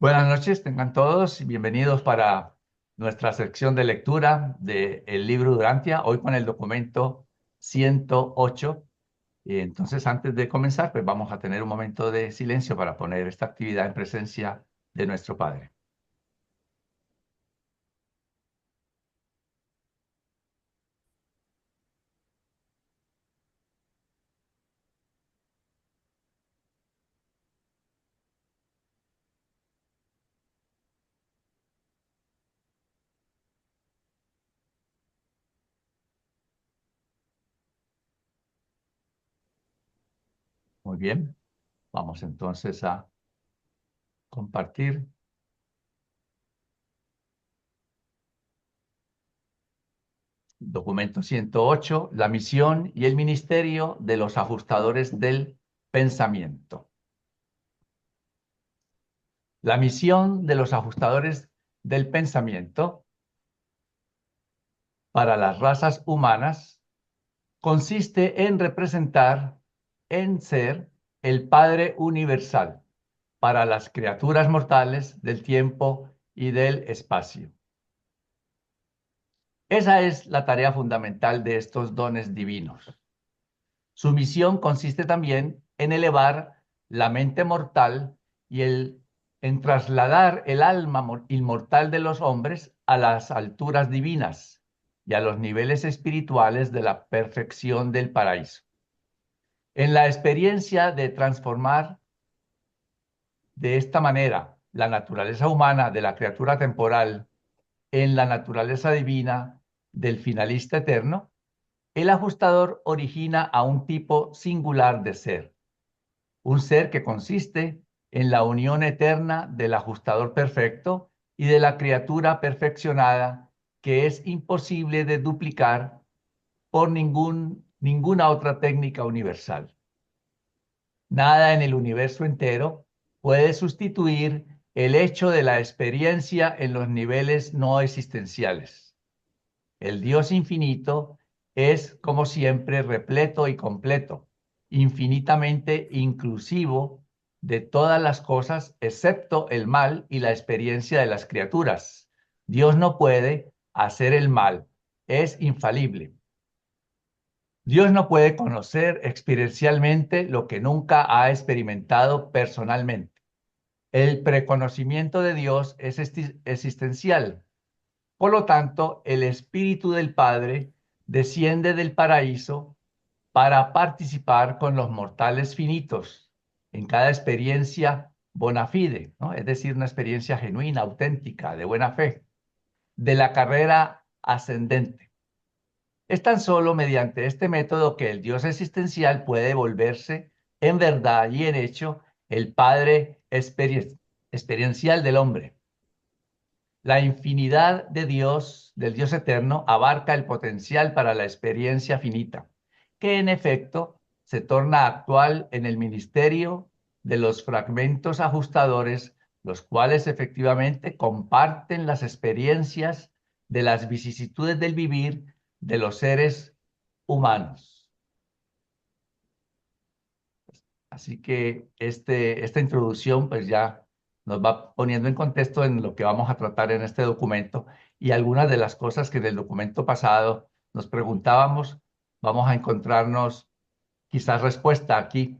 Buenas noches, tengan todos y bienvenidos para nuestra sección de lectura del libro Durantia, hoy con el documento 108. Entonces, antes de comenzar, pues vamos a tener un momento de silencio para poner esta actividad en presencia de nuestro Padre. Muy bien, vamos entonces a compartir. Documento 108, la misión y el ministerio de los ajustadores del pensamiento. La misión de los ajustadores del pensamiento para las razas humanas consiste en representar, en ser el Padre universal para las criaturas mortales del tiempo y del espacio. Esa es la tarea fundamental de estos dones divinos. Su misión consiste también en elevar la mente mortal y en trasladar el alma inmortal de los hombres a las alturas divinas y a los niveles espirituales de la perfección del paraíso. En la experiencia de transformar de esta manera la naturaleza humana de la criatura temporal en la naturaleza divina del finalista eterno, el ajustador origina a un tipo singular de ser, un ser que consiste en la unión eterna del ajustador perfecto y de la criatura perfeccionada que es imposible de duplicar por ninguna otra técnica universal. Nada en el universo entero puede sustituir el hecho de la experiencia en los niveles no existenciales. El Dios infinito es, como siempre, repleto y completo, infinitamente inclusivo de todas las cosas, excepto el mal y la experiencia de las criaturas. Dios no puede hacer el mal, es infalible. Dios no puede conocer experiencialmente lo que nunca ha experimentado personalmente. El preconocimiento de Dios es existencial. Por lo tanto, el Espíritu del Padre desciende del paraíso para participar con los mortales finitos en cada experiencia bona fide, ¿no? Es decir, una experiencia genuina, auténtica, de buena fe, de la carrera ascendente. Es tan solo mediante este método que el Dios existencial puede volverse en verdad y en hecho el Padre experiencial del hombre. La infinidad de Dios, del Dios eterno, abarca el potencial para la experiencia finita, que en efecto se torna actual en el ministerio de los fragmentos ajustadores, los cuales efectivamente comparten las experiencias de las vicisitudes del vivir de los seres humanos. Así que esta introducción pues ya nos va poniendo en contexto en lo que vamos a tratar en este documento y algunas de las cosas que en el documento pasado nos preguntábamos, vamos a encontrarnos quizás respuesta aquí,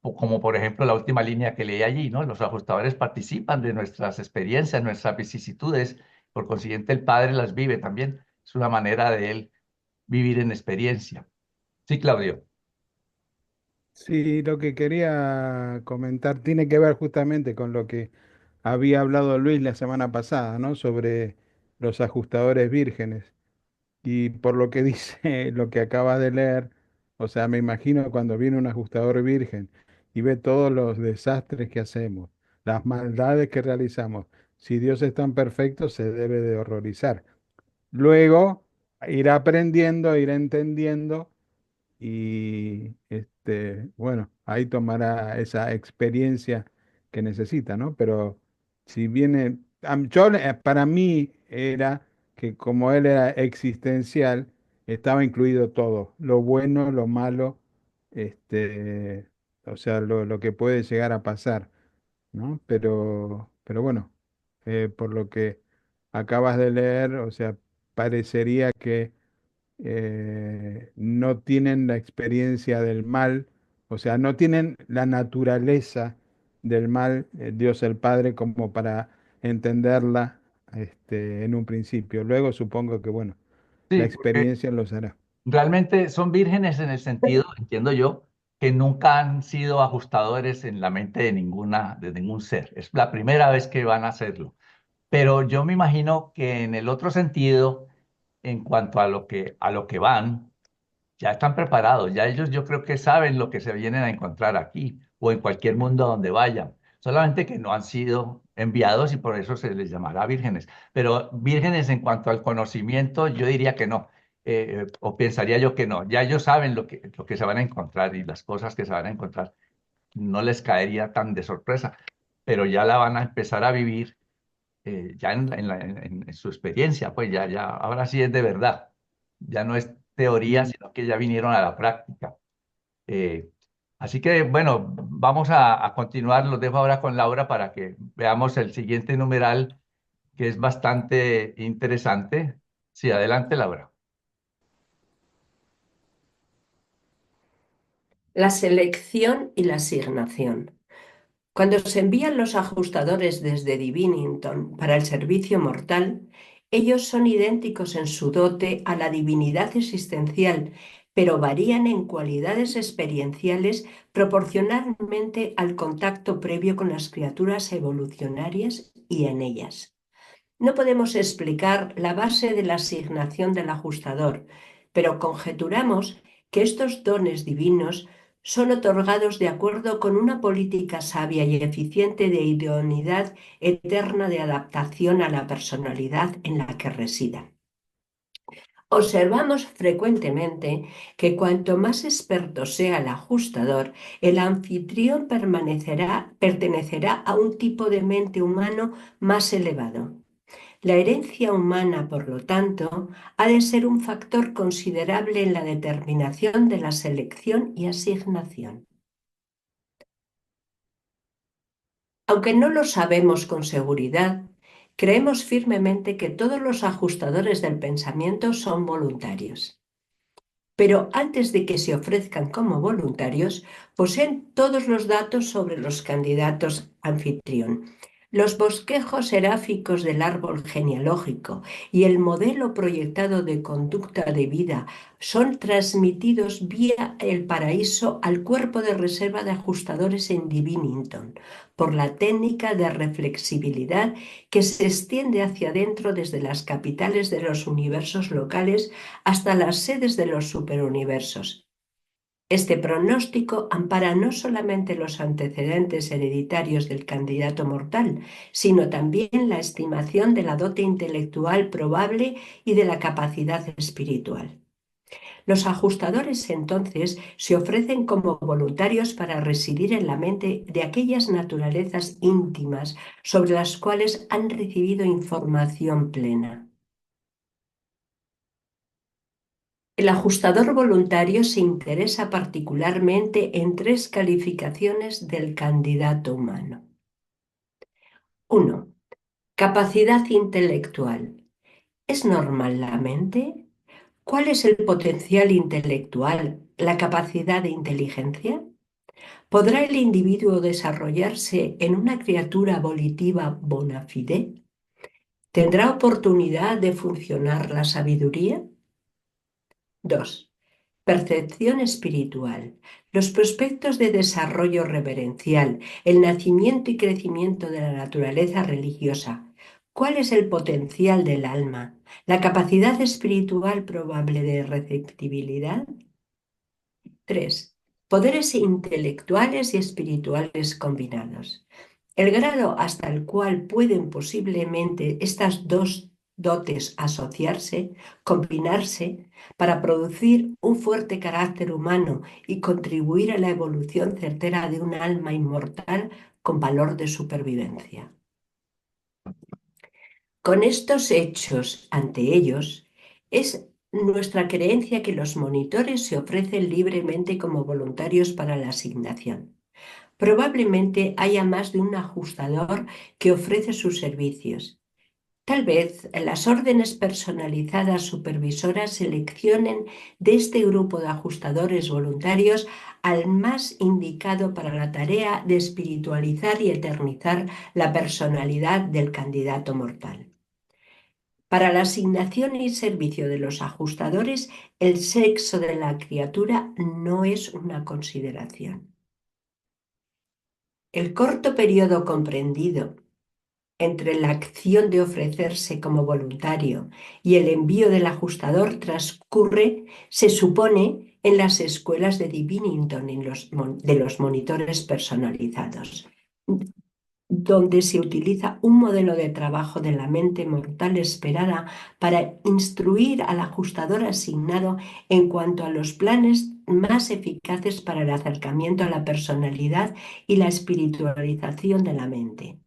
como por ejemplo la última línea que leí allí, ¿no? Los ajustadores participan de nuestras experiencias, nuestras vicisitudes, por consiguiente el Padre las vive también, es una manera de él vivir en experiencia. Sí, Claudio. Sí, lo que quería comentar tiene que ver justamente con lo que había hablado Luis la semana pasada, ¿no? Sobre los ajustadores vírgenes. Y por lo que dice, lo que acaba de leer, o sea, me imagino cuando viene un ajustador virgen y ve todos los desastres que hacemos, las maldades que realizamos. Si Dios es tan perfecto, se debe de horrorizar. Luego irá aprendiendo, irá entendiendo y bueno, ahí tomará esa experiencia que necesita, ¿no? Pero si viene, para mí era que como él era existencial, estaba incluido todo, lo bueno, lo malo, o sea, lo que puede llegar a pasar. ¿no? Pero bueno, por lo que acabas de leer, o sea, parecería que no tienen la experiencia del mal, o sea, no tienen la naturaleza del mal, Dios el Padre, como para entenderla en un principio. Luego supongo que, bueno, la Sí, porque experiencia los hará. realmente son vírgenes en el sentido, entiendo yo, que nunca han sido ajustadores en la mente de ningún ser. Es la primera vez que van a hacerlo. Pero yo me imagino que en el otro sentido, en cuanto a lo que van, ya están preparados, ya ellos yo creo que saben lo que se vienen a encontrar aquí o en cualquier mundo donde vayan, solamente que no han sido enviados y por eso se les llamará vírgenes. Pero vírgenes en cuanto al conocimiento, yo diría que no, o pensaría yo que no, ya ellos saben lo que se van a encontrar y las cosas que se van a encontrar, no les caería tan de sorpresa, pero ya la van a empezar a vivir ya en su experiencia, pues ya, ahora sí es de verdad. Ya no es teoría, sino que ya vinieron a la práctica. Eh, Así que, bueno, vamos a continuar. Los dejo ahora con Laura para que veamos el siguiente numeral, que es bastante interesante. Sí, adelante, Laura. La selección y la asignación. Cuando se envían los ajustadores desde Divinington para el servicio mortal, ellos son idénticos en su dote a la divinidad existencial, pero varían en cualidades experienciales proporcionalmente al contacto previo con las criaturas evolucionarias y en ellas. No podemos explicar la base de la asignación del ajustador, pero conjeturamos que estos dones divinos son otorgados de acuerdo con una política sabia y eficiente de idoneidad eterna de adaptación a la personalidad en la que residan. Observamos frecuentemente que cuanto más experto sea el ajustador, el anfitrión pertenecerá a un tipo de mente humano más elevado. La herencia humana, por lo tanto, ha de ser un factor considerable en la determinación de la selección y asignación. Aunque no lo sabemos con seguridad, creemos firmemente que todos los ajustadores del pensamiento son voluntarios. Pero antes de que se ofrezcan como voluntarios, poseen todos los datos sobre los candidatos anfitrión, los bosquejos seráficos del árbol genealógico y el modelo proyectado de conducta de vida son transmitidos vía el paraíso al cuerpo de reserva de ajustadores en Divinington por la técnica de reflexibilidad que se extiende hacia adentro desde las capitales de los universos locales hasta las sedes de los superuniversos. Este pronóstico ampara no solamente los antecedentes hereditarios del candidato mortal, sino también la estimación de la dote intelectual probable y de la capacidad espiritual. Los ajustadores entonces se ofrecen como voluntarios para residir en la mente de aquellas naturalezas íntimas sobre las cuales han recibido información plena. El ajustador voluntario se interesa particularmente en tres calificaciones del candidato humano. 1. Capacidad intelectual. ¿Es normal la mente? ¿Cuál es el potencial intelectual, la capacidad de inteligencia? ¿Podrá el individuo desarrollarse en una criatura volitiva bona fide? ¿Tendrá oportunidad de funcionar la sabiduría? 2. Percepción espiritual. Los prospectos de desarrollo reverencial, el nacimiento y crecimiento de la naturaleza religiosa. ¿Cuál es el potencial del alma? ¿La capacidad espiritual probable de receptibilidad? 3. Poderes intelectuales y espirituales combinados. El grado hasta el cual pueden posiblemente estas dos dotes asociarse, combinarse, para producir un fuerte carácter humano y contribuir a la evolución certera de un alma inmortal con valor de supervivencia. Con estos hechos ante ellos, es nuestra creencia que los monitores se ofrecen libremente como voluntarios para la asignación. Probablemente haya más de un ajustador que ofrece sus servicios. Tal vez las órdenes personalizadas supervisoras seleccionen de este grupo de ajustadores voluntarios al más indicado para la tarea de espiritualizar y eternizar la personalidad del candidato mortal. Para la asignación y servicio de los ajustadores, el sexo de la criatura no es una consideración. El corto periodo comprendido entre la acción de ofrecerse como voluntario y el envío del ajustador transcurre, se supone, en las escuelas de Divinington de los monitores personalizados, donde se utiliza un modelo de trabajo de la mente mortal esperada para instruir al ajustador asignado en cuanto a los planes más eficaces para el acercamiento a la personalidad y la espiritualización de la mente.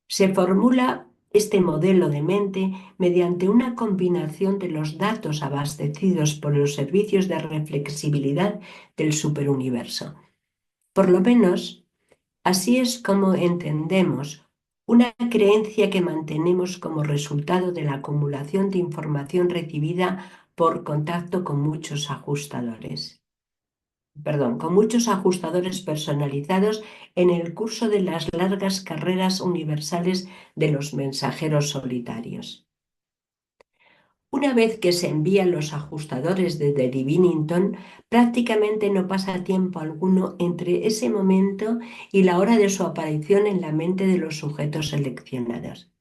Se formula este modelo de mente mediante una combinación de los datos abastecidos por los servicios de reflexibilidad del superuniverso. Por lo menos, así es como entendemos una creencia que mantenemos como resultado de la acumulación de información recibida por contacto con con muchos ajustadores personalizados en el curso de las largas carreras universales de los mensajeros solitarios. Una vez que se envían los ajustadores desde Divinington, prácticamente no pasa tiempo alguno entre ese momento y la hora de su aparición en la mente de los sujetos seleccionados.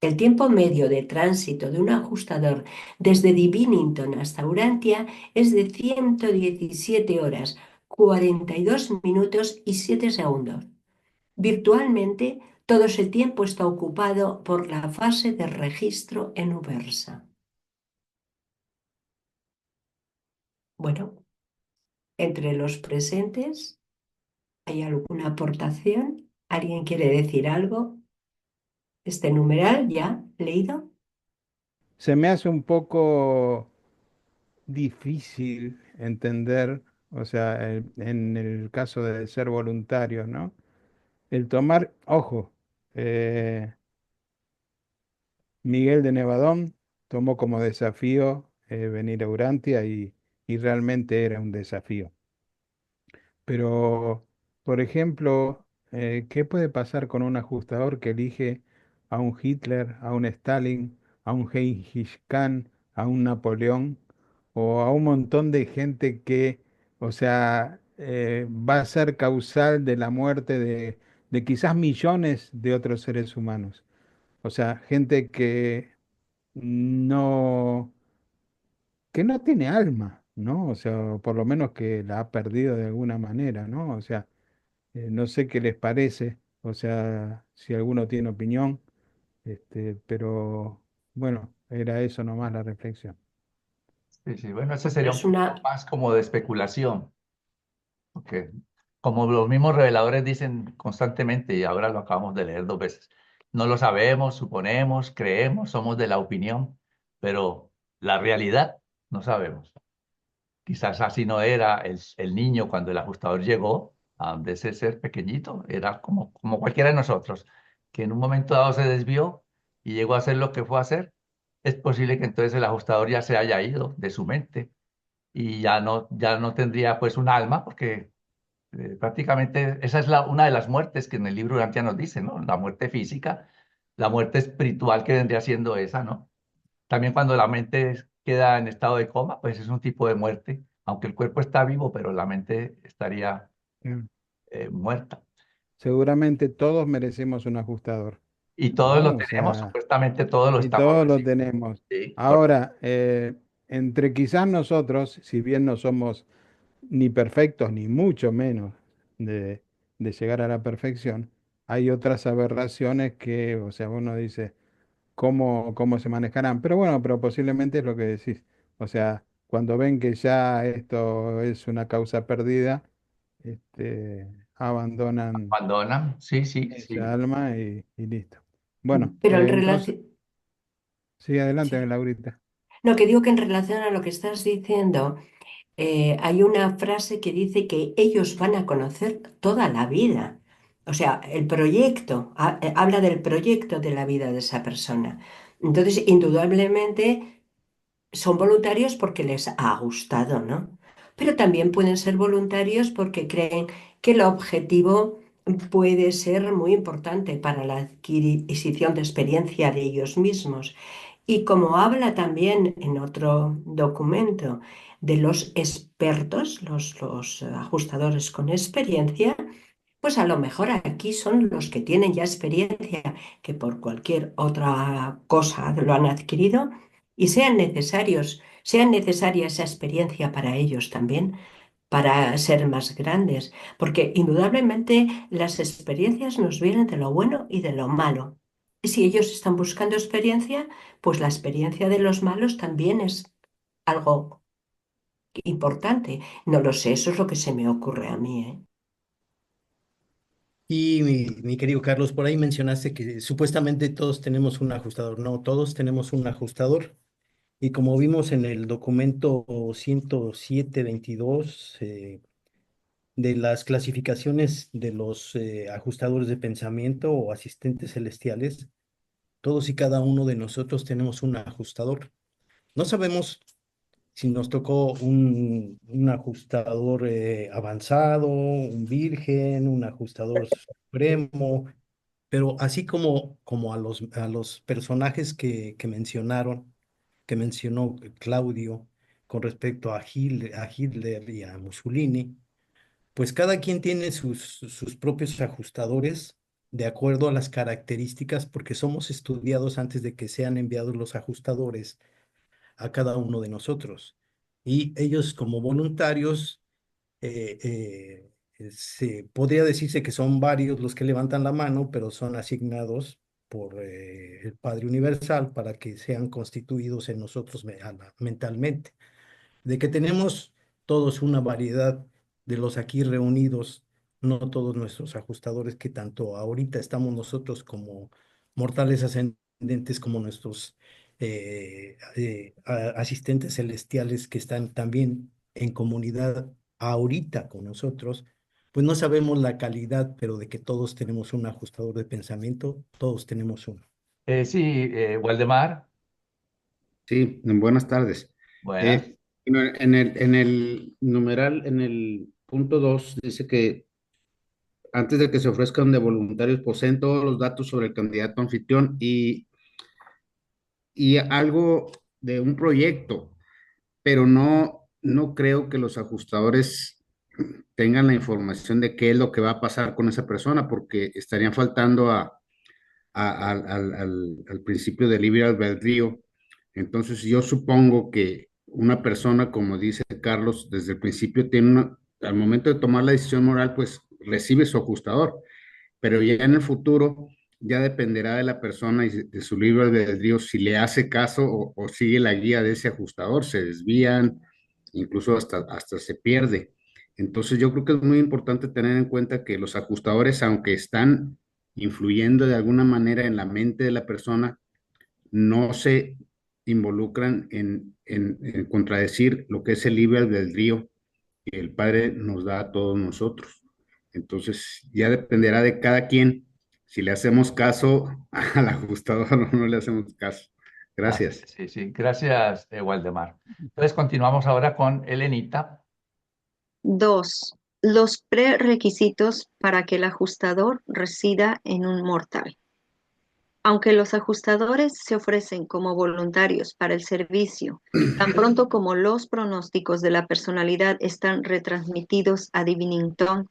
El tiempo medio de tránsito de un ajustador desde Divinington hasta Urantia es de 117 horas, 42 minutos y 7 segundos. Virtualmente, todo ese tiempo está ocupado por la fase de registro en Ubersa. Bueno, entre los presentes, ¿hay alguna aportación? ¿Alguien quiere decir algo? ¿Este numeral ya leído? Se me hace un poco difícil entender, o sea, en el caso de ser voluntarios, ¿no? El tomar, ojo, eh, Miguel de Nevadón tomó como desafío venir a Urantia y realmente era un desafío. Pero, por ejemplo, ¿qué puede pasar con un ajustador que elige a un Hitler, a un Stalin, a un Gengis Khan, a un Napoleón o a un montón de gente que, o sea, va a ser causal de la muerte de quizás millones de otros seres humanos? O sea, gente no, que no tiene alma, ¿no? O sea, por lo menos que la ha perdido de alguna manera, ¿no? O sea, no sé qué les parece, o sea, si alguno tiene opinión, pero bueno, era eso nomás la reflexión. Sí, sí, bueno, ese Pero sería un es poco una, más como de especulación, porque como los mismos reveladores dicen constantemente, y ahora lo acabamos de leer dos veces, no lo sabemos, suponemos, creemos, somos de la opinión, pero la realidad no sabemos. Quizás así no era el niño cuando el ajustador llegó a donde ese ser pequeñito, era como cualquiera de nosotros, que en un momento dado se desvió y llegó a hacer lo que fue a hacer. Es posible que entonces el ajustador ya se haya ido de su mente y ya no tendría pues un alma, porque prácticamente esa es una de las muertes que en el libro Urantia nos dice, ¿no? La muerte física, la muerte espiritual que vendría siendo esa, ¿no? También cuando la mente queda en estado de coma, pues es un tipo de muerte, aunque el cuerpo está vivo, pero la mente estaría Mm. muerta. Seguramente todos merecemos un ajustador, Y todos lo ¿no? O tenemos, sea, supuestamente todos lo y estamos todos lo recibiendo. tenemos. Sí, Ahora, entre quizás nosotros, si bien no somos ni perfectos, ni mucho menos de, de llegar a la perfección, hay otras aberraciones que, o sea, uno dice, cómo se manejarán. Pero bueno, pero posiblemente es lo que decís. O sea, cuando ven que ya esto es una causa perdida, abandonan abandonan. Sí, sí, esa sí. alma y listo. Bueno, pero en entonces, relación, sigue adelante, sí. Laurita. No, que digo que en relación a lo que estás diciendo, hay una frase que dice que ellos van a conocer toda la vida. O sea, el proyecto, habla del proyecto de la vida de esa persona. Entonces, indudablemente son voluntarios porque les ha gustado, ¿no? Pero también pueden ser voluntarios porque creen que el objetivo puede ser muy importante para la adquisición de experiencia de ellos mismos. Y como habla también en otro documento de los expertos, los ajustadores con experiencia, pues a lo mejor aquí son los que tienen ya experiencia, que por cualquier otra cosa lo han adquirido y sean necesaria esa experiencia para ellos también, para ser más grandes, porque indudablemente las experiencias nos vienen de lo bueno y de lo malo. Y si ellos están buscando experiencia, pues la experiencia de los malos también es algo importante. No lo sé, eso es lo que se me ocurre a mí, ¿eh? Y mi querido Carlos, por ahí mencionaste que supuestamente todos tenemos un ajustador. No, todos tenemos un ajustador. Y como vimos en el documento 107-22 de las clasificaciones de los ajustadores de pensamiento o asistentes celestiales, todos y cada uno de nosotros tenemos un ajustador. No sabemos si nos tocó un ajustador avanzado, un virgen, un ajustador supremo, pero así como a los personajes que mencionaron, que mencionó Claudio con respecto a Hitler y a Mussolini, pues cada quien tiene sus propios ajustadores de acuerdo a las características, porque somos estudiados antes de que sean enviados los ajustadores a cada uno de nosotros. Y ellos como voluntarios, podría decirse que son varios los que levantan la mano, pero son asignados por el Padre Universal para que sean constituidos en nosotros mentalmente. De que tenemos todos una variedad de los aquí reunidos, no todos nuestros ajustadores, que tanto ahorita estamos nosotros como mortales ascendentes, como nuestros asistentes celestiales que están también en comunidad ahorita con nosotros, pues no sabemos la calidad, pero de que todos tenemos un ajustador de pensamiento, todos tenemos uno. Sí, Waldemar, Sí, buenas tardes. buenas. En el numeral, en el punto 2 dice que antes de que se ofrezcan de voluntarios, poseen todos los datos sobre el candidato anfitrión y algo de un proyecto, pero no creo que los ajustadores tengan la información de qué es lo que va a pasar con esa persona, porque estarían faltando al principio del libre albedrío. Entonces, yo supongo que una persona, como dice Carlos, desde el principio al momento de tomar la decisión moral, pues recibe su ajustador, pero ya en el futuro ya dependerá de la persona y de su libre albedrío si le hace caso o sigue la guía de ese ajustador, se desvían, incluso hasta se pierde. Entonces, yo creo que es muy importante tener en cuenta que los ajustadores, aunque están influyendo de alguna manera en la mente de la persona, no se involucran en contradecir lo que es el libre albedrío que el Padre nos da a todos nosotros. Entonces, ya dependerá de cada quien si le hacemos caso al ajustador o no le hacemos caso. Así Gracias. es, sí, sí. Gracias, Waldemar. Entonces continuamos ahora con Elenita. 2. Los prerequisitos para que el ajustador resida en un mortal. Aunque los ajustadores se ofrecen como voluntarios para el servicio, tan pronto como los pronósticos de la personalidad están retransmitidos a Divinington,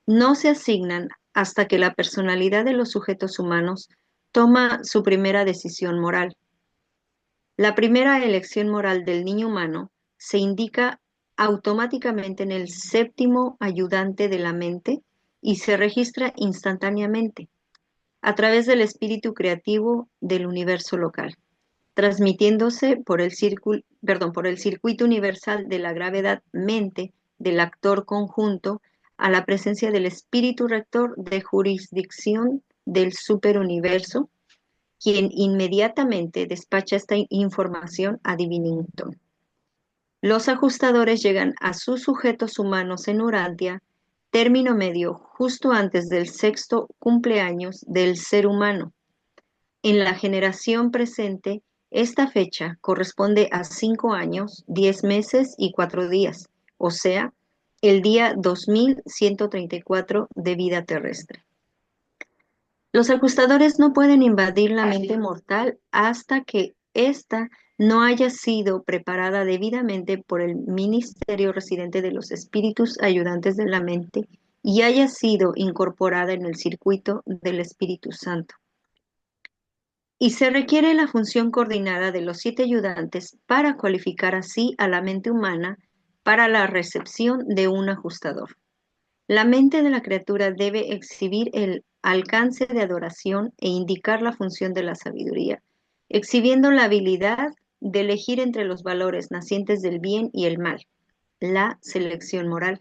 no se asignan hasta que la personalidad de los sujetos humanos toma su primera decisión moral. La primera elección moral del niño humano se indica automáticamente en el séptimo ayudante de la mente y se registra instantáneamente a través del espíritu creativo del universo local, transmitiéndose por el circuito universal de la gravedad mente del actor conjunto a la presencia del espíritu rector de jurisdicción del superuniverso, quien inmediatamente despacha esta información a Divinington. Los ajustadores llegan a sus sujetos humanos en Urantia, término medio justo antes del 6º cumpleaños del ser humano. En la generación presente, esta fecha corresponde a 5 años, 10 meses y 4 días, o sea, el día 2134 de vida terrestre. Los ajustadores no pueden invadir la mente mortal hasta que ésta no haya sido preparada debidamente por el ministerio residente de los espíritus ayudantes de la mente y haya sido incorporada en el circuito del Espíritu Santo. Y se requiere la función coordinada de los 7 ayudantes para cualificar así a la mente humana para la recepción de un ajustador. La mente de la criatura debe exhibir el alcance de adoración e indicar la función de la sabiduría, exhibiendo la habilidad de elegir entre los valores nacientes del bien y el mal, la selección moral.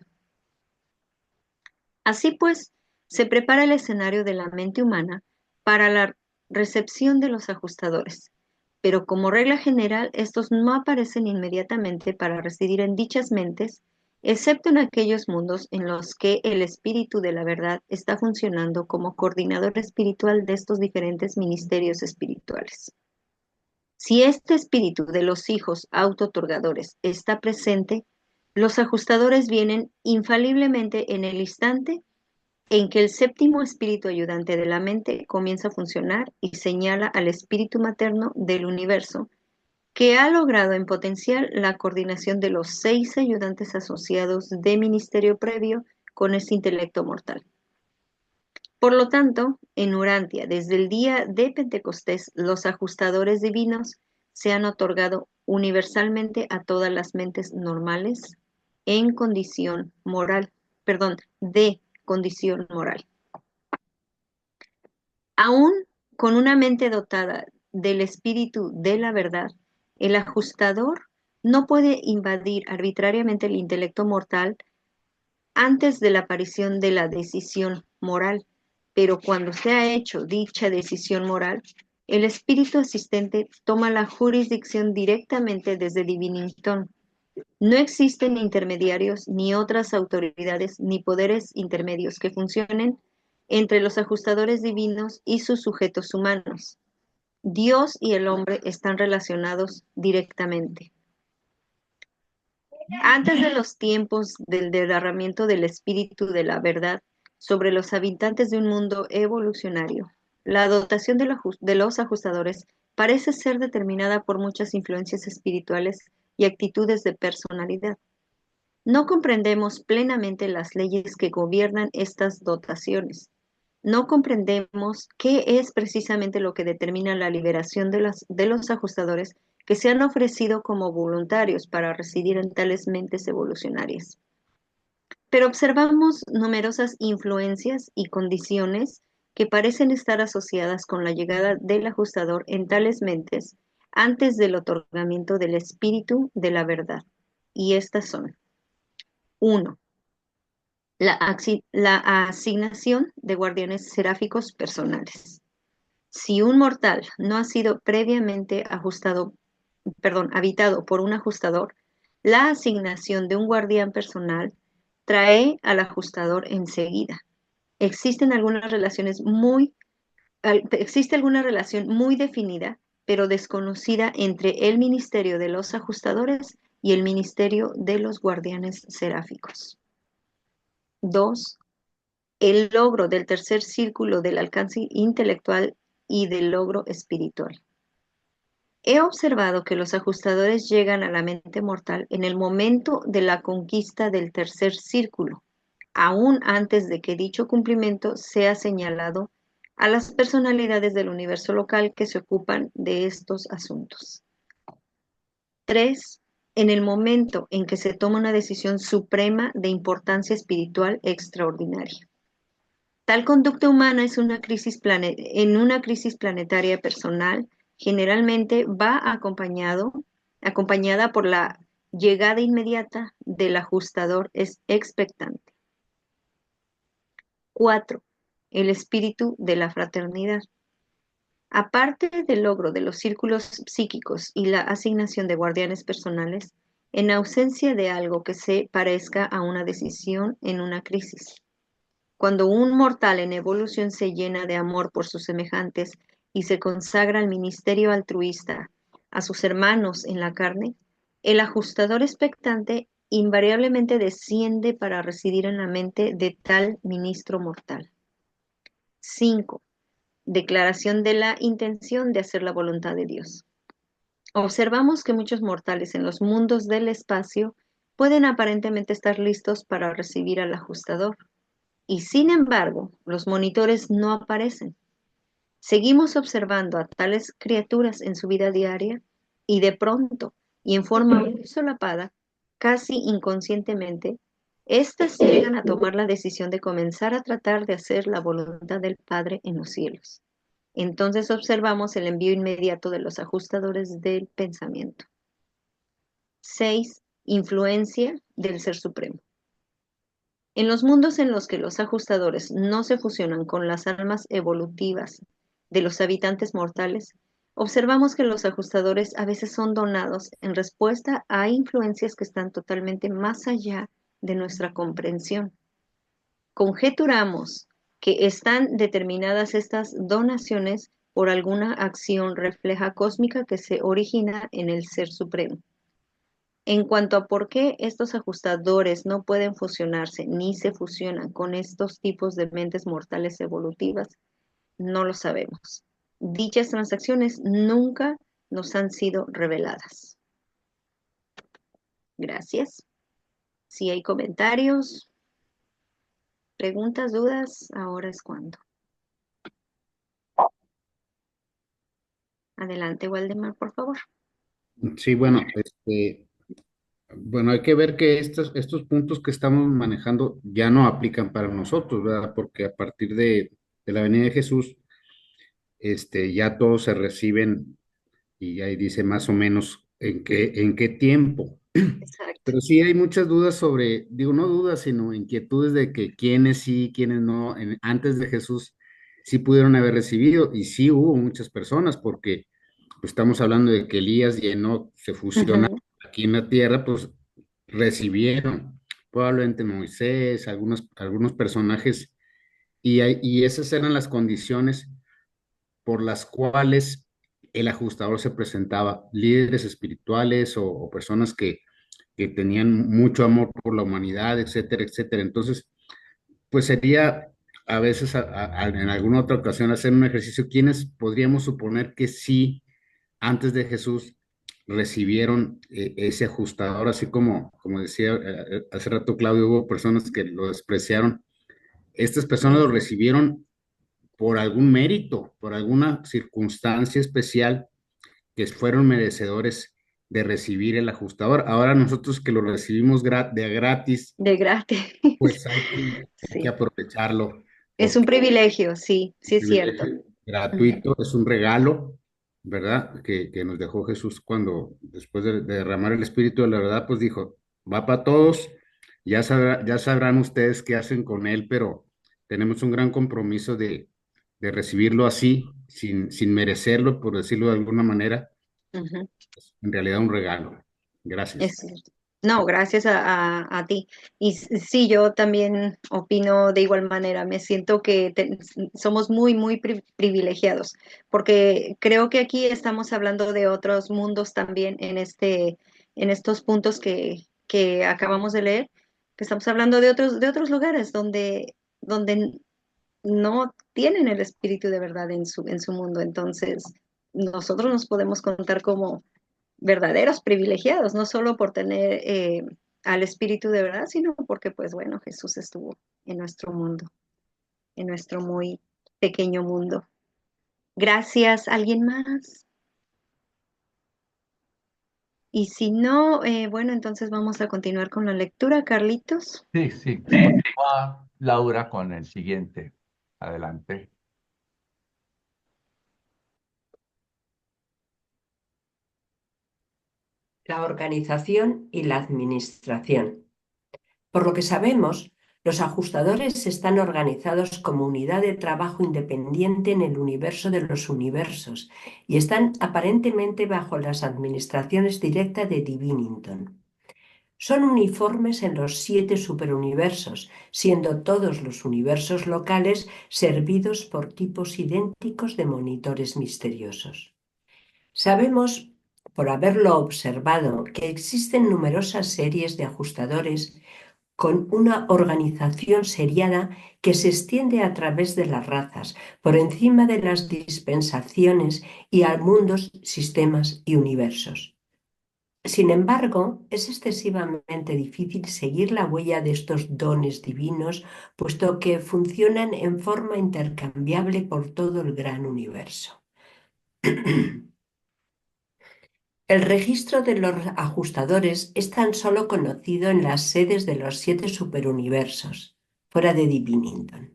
Así pues, se prepara el escenario de la mente humana para la recepción de los ajustadores, pero como regla general, estos no aparecen inmediatamente para residir en dichas mentes, excepto en aquellos mundos en los que el espíritu de la verdad está funcionando como coordinador espiritual de estos diferentes ministerios espirituales. Si este espíritu de los hijos auto-otorgadores está presente, los ajustadores vienen infaliblemente en el instante en que el 7º espíritu ayudante de la mente comienza a funcionar y señala al espíritu materno del universo, que ha logrado en potencial la coordinación de los 6 ayudantes asociados de ministerio previo con este intelecto mortal. Por lo tanto, en Urantia, desde el día de Pentecostés, los ajustadores divinos se han otorgado universalmente a todas las mentes normales en condición moral, de condición moral. Aún con una mente dotada del espíritu de la verdad, el ajustador no puede invadir arbitrariamente el intelecto mortal antes de la aparición de la decisión moral, pero cuando se ha hecho dicha decisión moral, el espíritu asistente toma la jurisdicción directamente desde Divinington. No existen intermediarios ni otras autoridades ni poderes intermedios que funcionen entre los ajustadores divinos y sus sujetos humanos. Dios y el hombre están relacionados directamente. Antes de los tiempos del derramamiento del espíritu de la verdad sobre los habitantes de un mundo evolucionario, la dotación de los ajustadores parece ser determinada por muchas influencias espirituales y actitudes de personalidad. No comprendemos plenamente las leyes que gobiernan estas dotaciones. No comprendemos qué es precisamente lo que determina la liberación de los ajustadores que se han ofrecido como voluntarios para residir en tales mentes evolucionarias. Pero observamos numerosas influencias y condiciones que parecen estar asociadas con la llegada del ajustador en tales mentes antes del otorgamiento del espíritu de la verdad. Y estas son: 1. La asignación de guardianes seráficos personales. Si un mortal no ha sido previamente habitado por un ajustador, la asignación de un guardián personal trae al ajustador enseguida. Existe alguna relación muy definida, pero desconocida entre el ministerio de los ajustadores y el ministerio de los guardianes seráficos. 2. El logro del tercer círculo del alcance intelectual y del logro espiritual. He observado que los ajustadores llegan a la mente mortal en el momento de la conquista del tercer círculo, aún antes de que dicho cumplimiento sea señalado a las personalidades del universo local que se ocupan de estos asuntos. 3. En el momento en que se toma una decisión suprema de importancia espiritual extraordinaria. Tal conducta humana es en una crisis planetaria personal, generalmente va acompañada por la llegada inmediata del ajustador expectante. 4. El espíritu de la fraternidad. Aparte del logro de los círculos psíquicos y la asignación de guardianes personales, en ausencia de algo que se parezca a una decisión en una crisis. Cuando un mortal en evolución se llena de amor por sus semejantes y se consagra al ministerio altruista a sus hermanos en la carne, el ajustador expectante invariablemente desciende para residir en la mente de tal ministro mortal. 5. Declaración de la intención de hacer la voluntad de Dios. Observamos que muchos mortales en los mundos del espacio pueden aparentemente estar listos para recibir al ajustador, y sin embargo, los monitores no aparecen. Seguimos observando a tales criaturas en su vida diaria y de pronto, y en forma muy solapada, casi inconscientemente, éstas llegan a tomar la decisión de comenzar a tratar de hacer la voluntad del Padre en los cielos. Entonces observamos el envío inmediato de los ajustadores del pensamiento. 6. Influencia del Ser Supremo. En los mundos en los que los ajustadores no se fusionan con las almas evolutivas de los habitantes mortales, observamos que los ajustadores a veces son donados en respuesta a influencias que están totalmente más allá de nuestra comprensión. Conjeturamos que están determinadas estas donaciones por alguna acción refleja cósmica que se origina en el Ser Supremo. En cuanto a por qué estos ajustadores no pueden fusionarse ni se fusionan con estos tipos de mentes mortales evolutivas, no lo sabemos. Dichas transacciones nunca nos han sido reveladas. Gracias. Si hay comentarios, preguntas, dudas, ahora es cuando. Adelante, Waldemar, por favor. Sí, bueno, bueno, hay que ver que estos puntos que estamos manejando ya no aplican para nosotros, ¿verdad? Porque a partir de la venida de Jesús, ya todos se reciben y ahí dice más o menos en qué tiempo. Exacto. Pero sí hay muchas dudas sobre, digo, no dudas, sino inquietudes de que quiénes sí, quiénes no, antes de Jesús sí pudieron haber recibido, y sí hubo muchas personas, porque pues, estamos hablando de que Elías y Enoc se fusionan aquí en la tierra, pues recibieron, probablemente Moisés, algunos personajes, y esas eran las condiciones por las cuales el ajustador se presentaba, líderes espirituales o personas que tenían mucho amor por la humanidad, etcétera, etcétera. Entonces, pues sería a veces, en alguna otra ocasión, hacer un ejercicio, quienes podríamos suponer que sí, antes de Jesús, recibieron ese ajustador, así como decía hace rato Claudio, hubo personas que lo despreciaron. Estas personas lo recibieron por algún mérito, por alguna circunstancia especial, que fueron merecedores de recibir el ajustador. Ahora nosotros que lo recibimos de gratis, De gratis. pues hay que Sí. aprovecharlo, Es un porque privilegio, sí, sí es es cierto. gratuito, es un regalo, ¿verdad? Que nos dejó Jesús cuando, después de derramar el Espíritu de la verdad, pues dijo, va para todos, ya sabrán ustedes qué hacen con él, pero tenemos un gran compromiso de recibirlo así, sin merecerlo, por decirlo de alguna manera. Ujú. En realidad un regalo. Gracias. Es cierto. No, gracias a ti. Y sí, yo también opino de igual manera. Me siento que somos muy, muy privilegiados, porque creo que aquí estamos hablando de otros mundos también en estos puntos que acabamos de leer, que estamos hablando de otros lugares donde no tienen el espíritu de verdad en su mundo. Entonces, nosotros nos podemos contar como verdaderos privilegiados, no solo por tener al espíritu de verdad, sino porque, pues bueno, Jesús estuvo en nuestro mundo, en nuestro muy pequeño mundo. Gracias. ¿Alguien más? Y si no, bueno, entonces vamos a continuar con la lectura, Carlitos. Sí, sí. Continúa Laura con el siguiente. Adelante. La organización y la administración. Por lo que sabemos, los ajustadores están organizados como unidad de trabajo independiente en el universo de los universos y están aparentemente bajo las administraciones directas de Divinington. Son uniformes en los 7 superuniversos, siendo todos los universos locales servidos por tipos idénticos de monitores misteriosos. Sabemos, por haberlo observado, que existen numerosas series de ajustadores con una organización seriada que se extiende a través de las razas, por encima de las dispensaciones y a mundos, sistemas y universos. Sin embargo, es excesivamente difícil seguir la huella de estos dones divinos, puesto que funcionan en forma intercambiable por todo el gran universo. El registro de los ajustadores es tan solo conocido en las sedes de los 7 superuniversos, fuera de Divinington.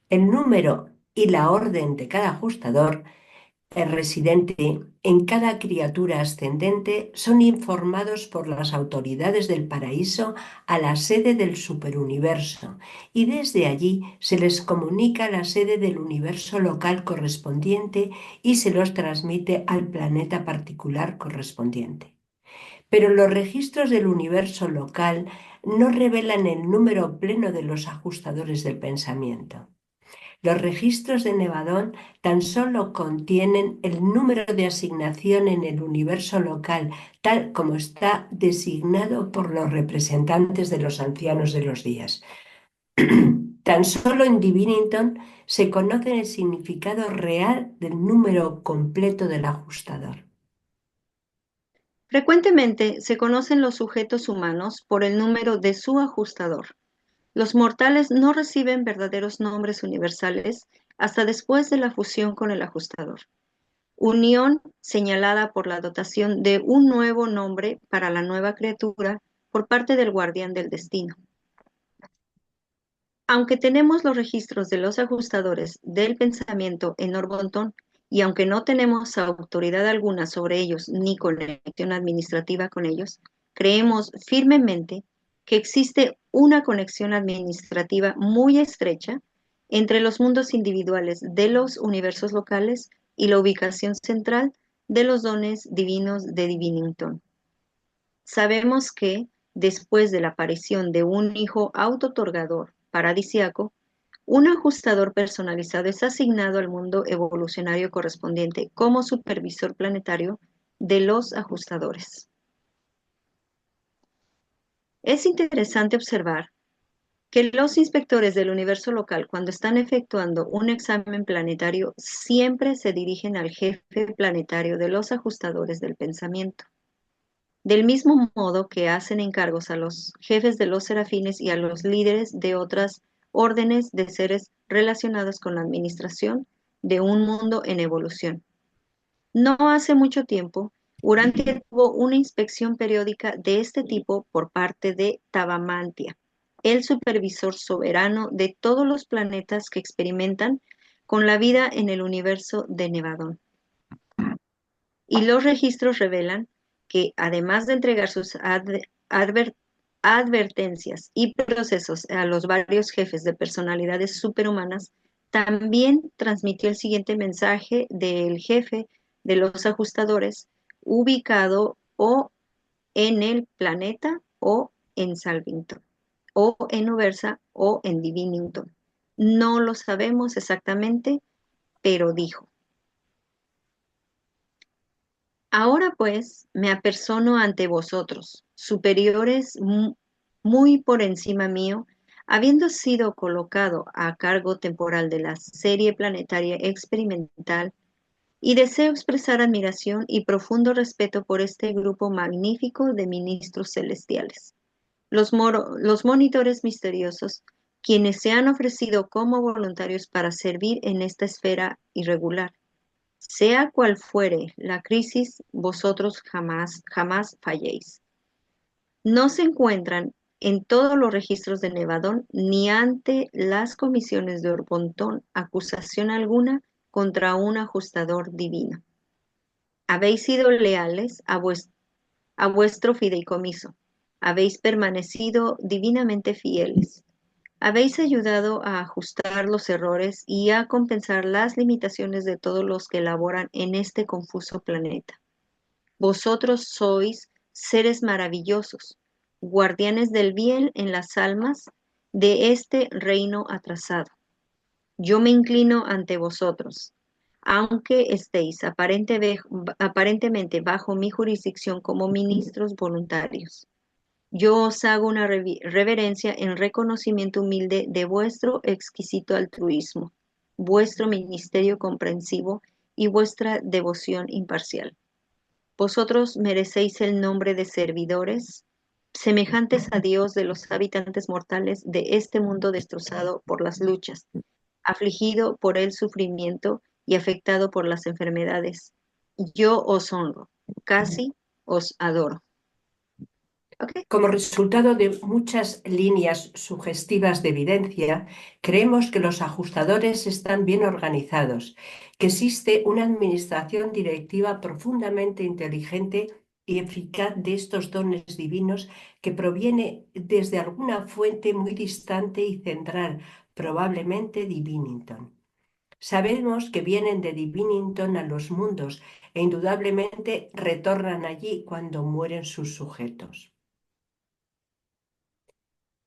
El número y la orden de cada ajustador residente en cada criatura ascendente son informados por las autoridades del paraíso a la sede del superuniverso y desde allí se les comunica a la sede del universo local correspondiente y se los transmite al planeta particular correspondiente. Pero los registros del universo local no revelan el número pleno de los ajustadores del pensamiento. Los registros de Nevadón tan solo contienen el número de asignación en el universo local, tal como está designado por los representantes de los ancianos de los días. Tan solo en Divinington se conoce el significado real del número completo del ajustador. Frecuentemente se conocen los sujetos humanos por el número de su ajustador. Los mortales no reciben verdaderos nombres universales hasta después de la fusión con el ajustador. Unión señalada por la dotación de un nuevo nombre para la nueva criatura por parte del guardián del destino. Aunque tenemos los registros de los ajustadores del pensamiento en Orbonton, y aunque no tenemos autoridad alguna sobre ellos ni conexión administrativa con ellos, creemos firmemente que existe una conexión administrativa muy estrecha entre los mundos individuales de los universos locales y la ubicación central de los dones divinos de Divinington. Sabemos que, después de la aparición de un hijo auto-otorgador paradisiaco, un ajustador personalizado es asignado al mundo evolucionario correspondiente como supervisor planetario de los ajustadores. Es interesante observar que los inspectores del universo local, cuando están efectuando un examen planetario, siempre se dirigen al jefe planetario de los ajustadores del pensamiento. Del mismo modo que hacen encargos a los jefes de los serafines y a los líderes de otras órdenes de seres relacionados con la administración de un mundo en evolución. No hace mucho tiempo, Urantia tuvo una inspección periódica de este tipo por parte de Tabamantia, el supervisor soberano de todos los planetas que experimentan con la vida en el universo de Nevadón. Y los registros revelan que, además de entregar sus advertencias y procesos a los varios jefes de personalidades superhumanas, también transmitió el siguiente mensaje del jefe de los ajustadores, ubicado o en el planeta o en Salvington, o en Uversa o en Divinington. No lo sabemos exactamente, pero dijo: ahora pues me apersono ante vosotros, superiores muy por encima mío, habiendo sido colocado a cargo temporal de la serie planetaria experimental, y deseo expresar admiración y profundo respeto por este grupo magnífico de ministros celestiales. Los monitores misteriosos, quienes se han ofrecido como voluntarios para servir en esta esfera irregular. Sea cual fuere la crisis, vosotros jamás falléis. No se encuentran en todos los registros de Nevadón ni ante las comisiones de Orbonton acusación alguna contra un ajustador divino. Habéis sido leales a vuestro fideicomiso. Habéis permanecido divinamente fieles. Habéis ayudado a ajustar los errores y a compensar las limitaciones de todos los que laboran en este confuso planeta. Vosotros sois seres maravillosos, guardianes del bien en las almas de este reino atrasado. Yo me inclino ante vosotros, aunque estéis aparentemente bajo mi jurisdicción como ministros voluntarios. Yo os hago una reverencia en reconocimiento humilde de vuestro exquisito altruismo, vuestro ministerio comprensivo y vuestra devoción imparcial. Vosotros merecéis el nombre de servidores, semejantes a Dios de los habitantes mortales de este mundo destrozado por las luchas, afligido por el sufrimiento y afectado por las enfermedades. Yo os honro, casi os adoro. Okay. Como resultado de muchas líneas sugestivas de evidencia, creemos que los ajustadores están bien organizados, que existe una administración directiva profundamente inteligente y eficaz de estos dones divinos que proviene desde alguna fuente muy distante y central, probablemente Divinington. Sabemos que vienen de Divinington a los mundos e indudablemente retornan allí cuando mueren sus sujetos.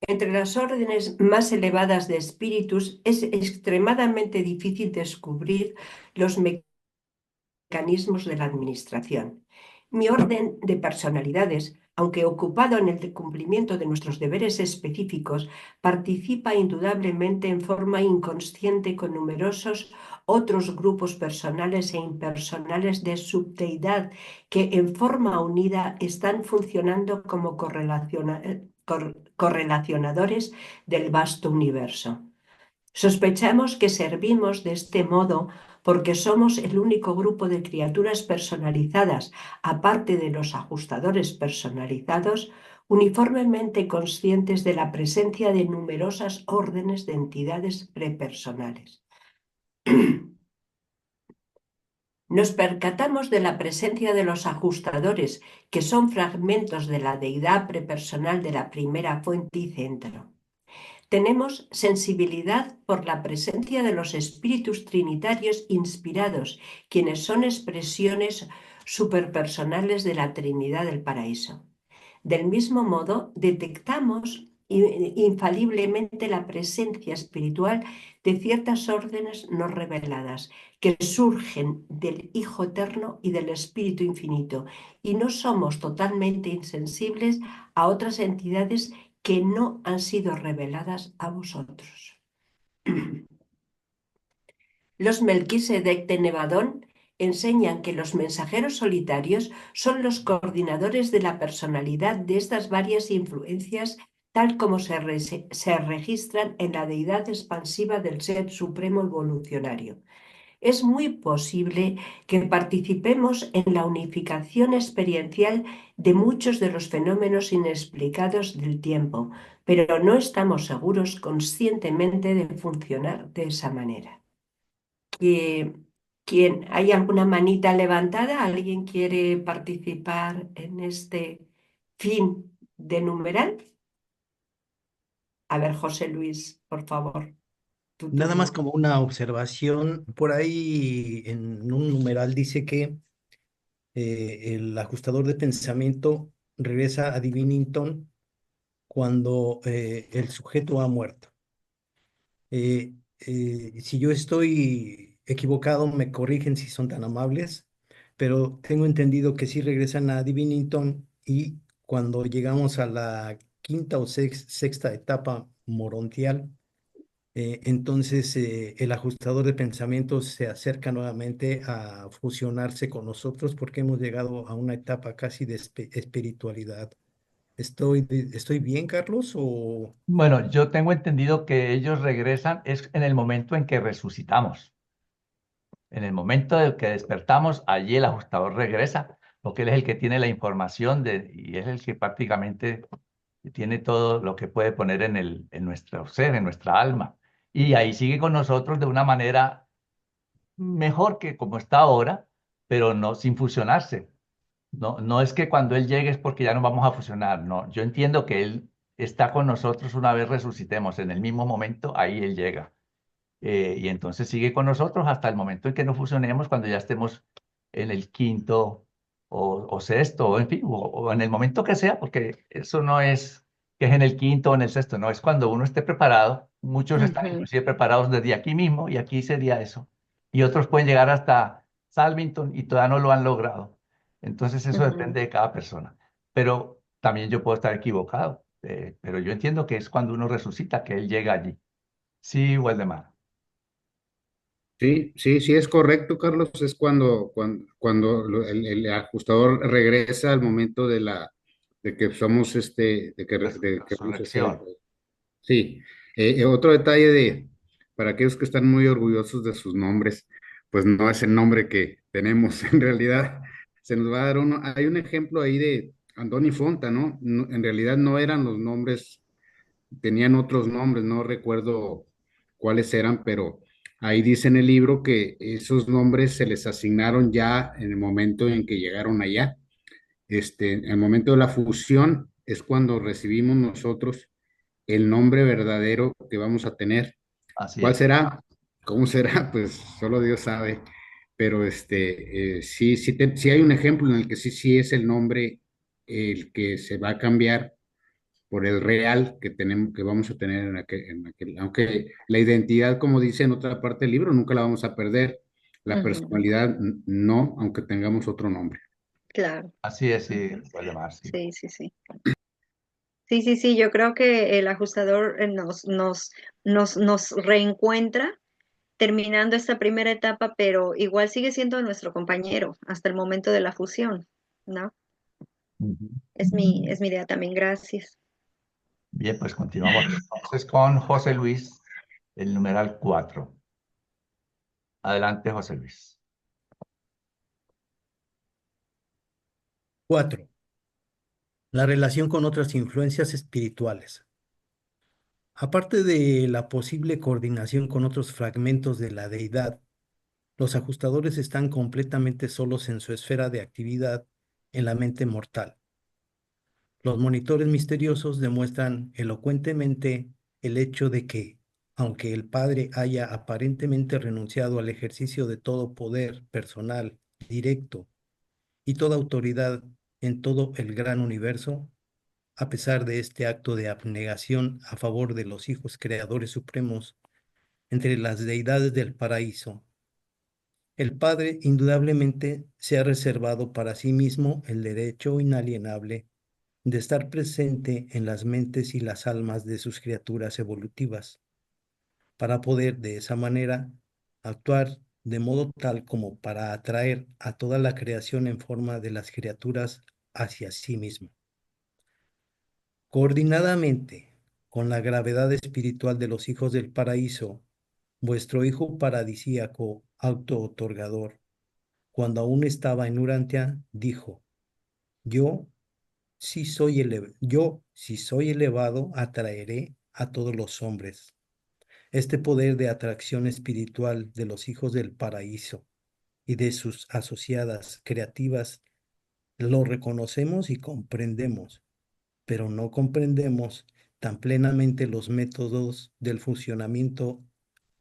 Entre las órdenes más elevadas de espíritus es extremadamente difícil descubrir los mecanismos de la administración. Mi orden de personalidades, aunque ocupado en el cumplimiento de nuestros deberes específicos, participa indudablemente en forma inconsciente con numerosos otros grupos personales e impersonales de subdeidad que en forma unida están funcionando como correlacionadores del vasto universo. Sospechamos que servimos de este modo porque somos el único grupo de criaturas personalizadas, aparte de los ajustadores personalizados, uniformemente conscientes de la presencia de numerosas órdenes de entidades prepersonales. Nos percatamos de la presencia de los ajustadores, que son fragmentos de la deidad prepersonal de la primera fuente y centro. Tenemos sensibilidad por la presencia de los espíritus trinitarios inspirados, quienes son expresiones superpersonales de la Trinidad del Paraíso. Del mismo modo, detectamos infaliblemente la presencia espiritual de ciertas órdenes no reveladas que surgen del Hijo Eterno y del Espíritu Infinito, y no somos totalmente insensibles a otras entidades que no han sido reveladas a vosotros. Los Melquisedec de Nevadón enseñan que los mensajeros solitarios son los coordinadores de la personalidad de estas varias influencias, tal como se registran en la deidad expansiva del Ser Supremo Evolucionario. Es muy posible que participemos en la unificación experiencial de muchos de los fenómenos inexplicados del tiempo, pero no estamos seguros conscientemente de funcionar de esa manera. ¿Hay alguna manita levantada? ¿Alguien quiere participar en este fin de numeral? A ver, José Luis, por favor, tu Nada más turno. como una observación, por ahí en un numeral dice que el ajustador de pensamiento regresa a Divinington cuando el sujeto ha muerto. Si yo estoy equivocado, me corrigen si son tan amables, pero tengo entendido que sí regresan a Divinington y cuando llegamos a la quinta o sexta etapa morontial, entonces el ajustador de pensamientos se acerca nuevamente a fusionarse con nosotros porque hemos llegado a una etapa casi de espiritualidad. ¿Estoy bien, Carlos? ¿O Bueno, yo tengo entendido que ellos regresan es en el momento en que resucitamos. En el momento en que despertamos, allí el ajustador regresa, porque él es el que tiene la información y es el que prácticamente tiene todo lo que puede poner en nuestro ser, en nuestra alma. Y ahí sigue con nosotros de una manera mejor que como está ahora, pero no sin fusionarse. No, no es que cuando Él llegue es porque ya nos vamos a fusionar, no. Yo entiendo que Él está con nosotros una vez resucitemos, en el mismo momento, ahí Él llega. Y entonces sigue con nosotros hasta el momento en que nos fusionemos, cuando ya estemos en el quinto o sexto, o en fin, o en el momento que sea, porque eso no es que es en el quinto o en el sexto, no, es cuando uno esté preparado. Muchos están Ujú, inclusive preparados desde aquí mismo y aquí sería eso. Y otros pueden llegar hasta Salvington y todavía no lo han logrado. Entonces eso ujú. depende de cada persona. Pero también yo puedo estar equivocado. Pero yo entiendo que es cuando uno resucita que él llega allí. Sí, Waldemar. Sí, sí, sí es correcto, Carlos. Es cuando el ajustador regresa al momento de que somos de que vamos a ser. Resurrección. Sí. Otro detalle para aquellos que están muy orgullosos de sus nombres, pues no es el nombre que tenemos en realidad. Se nos va a dar uno. Hay un ejemplo ahí de Andoni Fonta, ¿no? En realidad no eran los nombres, tenían otros nombres, no recuerdo cuáles eran, pero ahí dice en el libro que esos nombres se les asignaron ya en el momento en que llegaron allá. En el momento de la fusión es cuando recibimos nosotros el nombre verdadero que vamos a tener. Así ¿Cuál es. será? ¿Cómo será? Pues solo Dios sabe. Pero sí, sí hay un ejemplo en el que sí, sí es el nombre el que se va a cambiar por el real que tenemos, que vamos a tener aunque la identidad, como dice en otra parte del libro, nunca la vamos a perder. La Ujú, personalidad no, aunque tengamos otro nombre. claro. Así es, sí, Ujú. Waldemar, sí. Sí, sí, sí. Sí, sí, sí, yo creo que el ajustador nos reencuentra terminando esta primera etapa, pero igual sigue siendo nuestro compañero hasta el momento de la fusión, ¿no? Ujú. Es mi idea también, gracias. Bien, pues continuamos entonces con José Luis, el numeral 4. Adelante, José Luis. 4. La relación con otras influencias espirituales. Aparte de la posible coordinación con otros fragmentos de la deidad, los ajustadores están completamente solos en su esfera de actividad en la mente mortal. Los monitores misteriosos demuestran elocuentemente el hecho de que, aunque el Padre haya aparentemente renunciado al ejercicio de todo poder personal, directo y toda autoridad en todo el gran universo, a pesar de este acto de abnegación a favor de los hijos creadores supremos entre las deidades del paraíso, el Padre indudablemente se ha reservado para sí mismo el derecho inalienable de estar presente en las mentes y las almas de sus criaturas evolutivas, para poder de esa manera actuar de modo tal como para atraer a toda la creación en forma de las criaturas hacia sí mismo. Coordinadamente con la gravedad espiritual de los hijos del paraíso, vuestro hijo paradisíaco auto-otorgador, cuando aún estaba en Urantia, dijo: Yo, si soy elevado, atraeré a todos los hombres. Este poder de atracción espiritual de los hijos del paraíso y de sus asociadas creativas lo reconocemos y comprendemos, pero no comprendemos tan plenamente los métodos del funcionamiento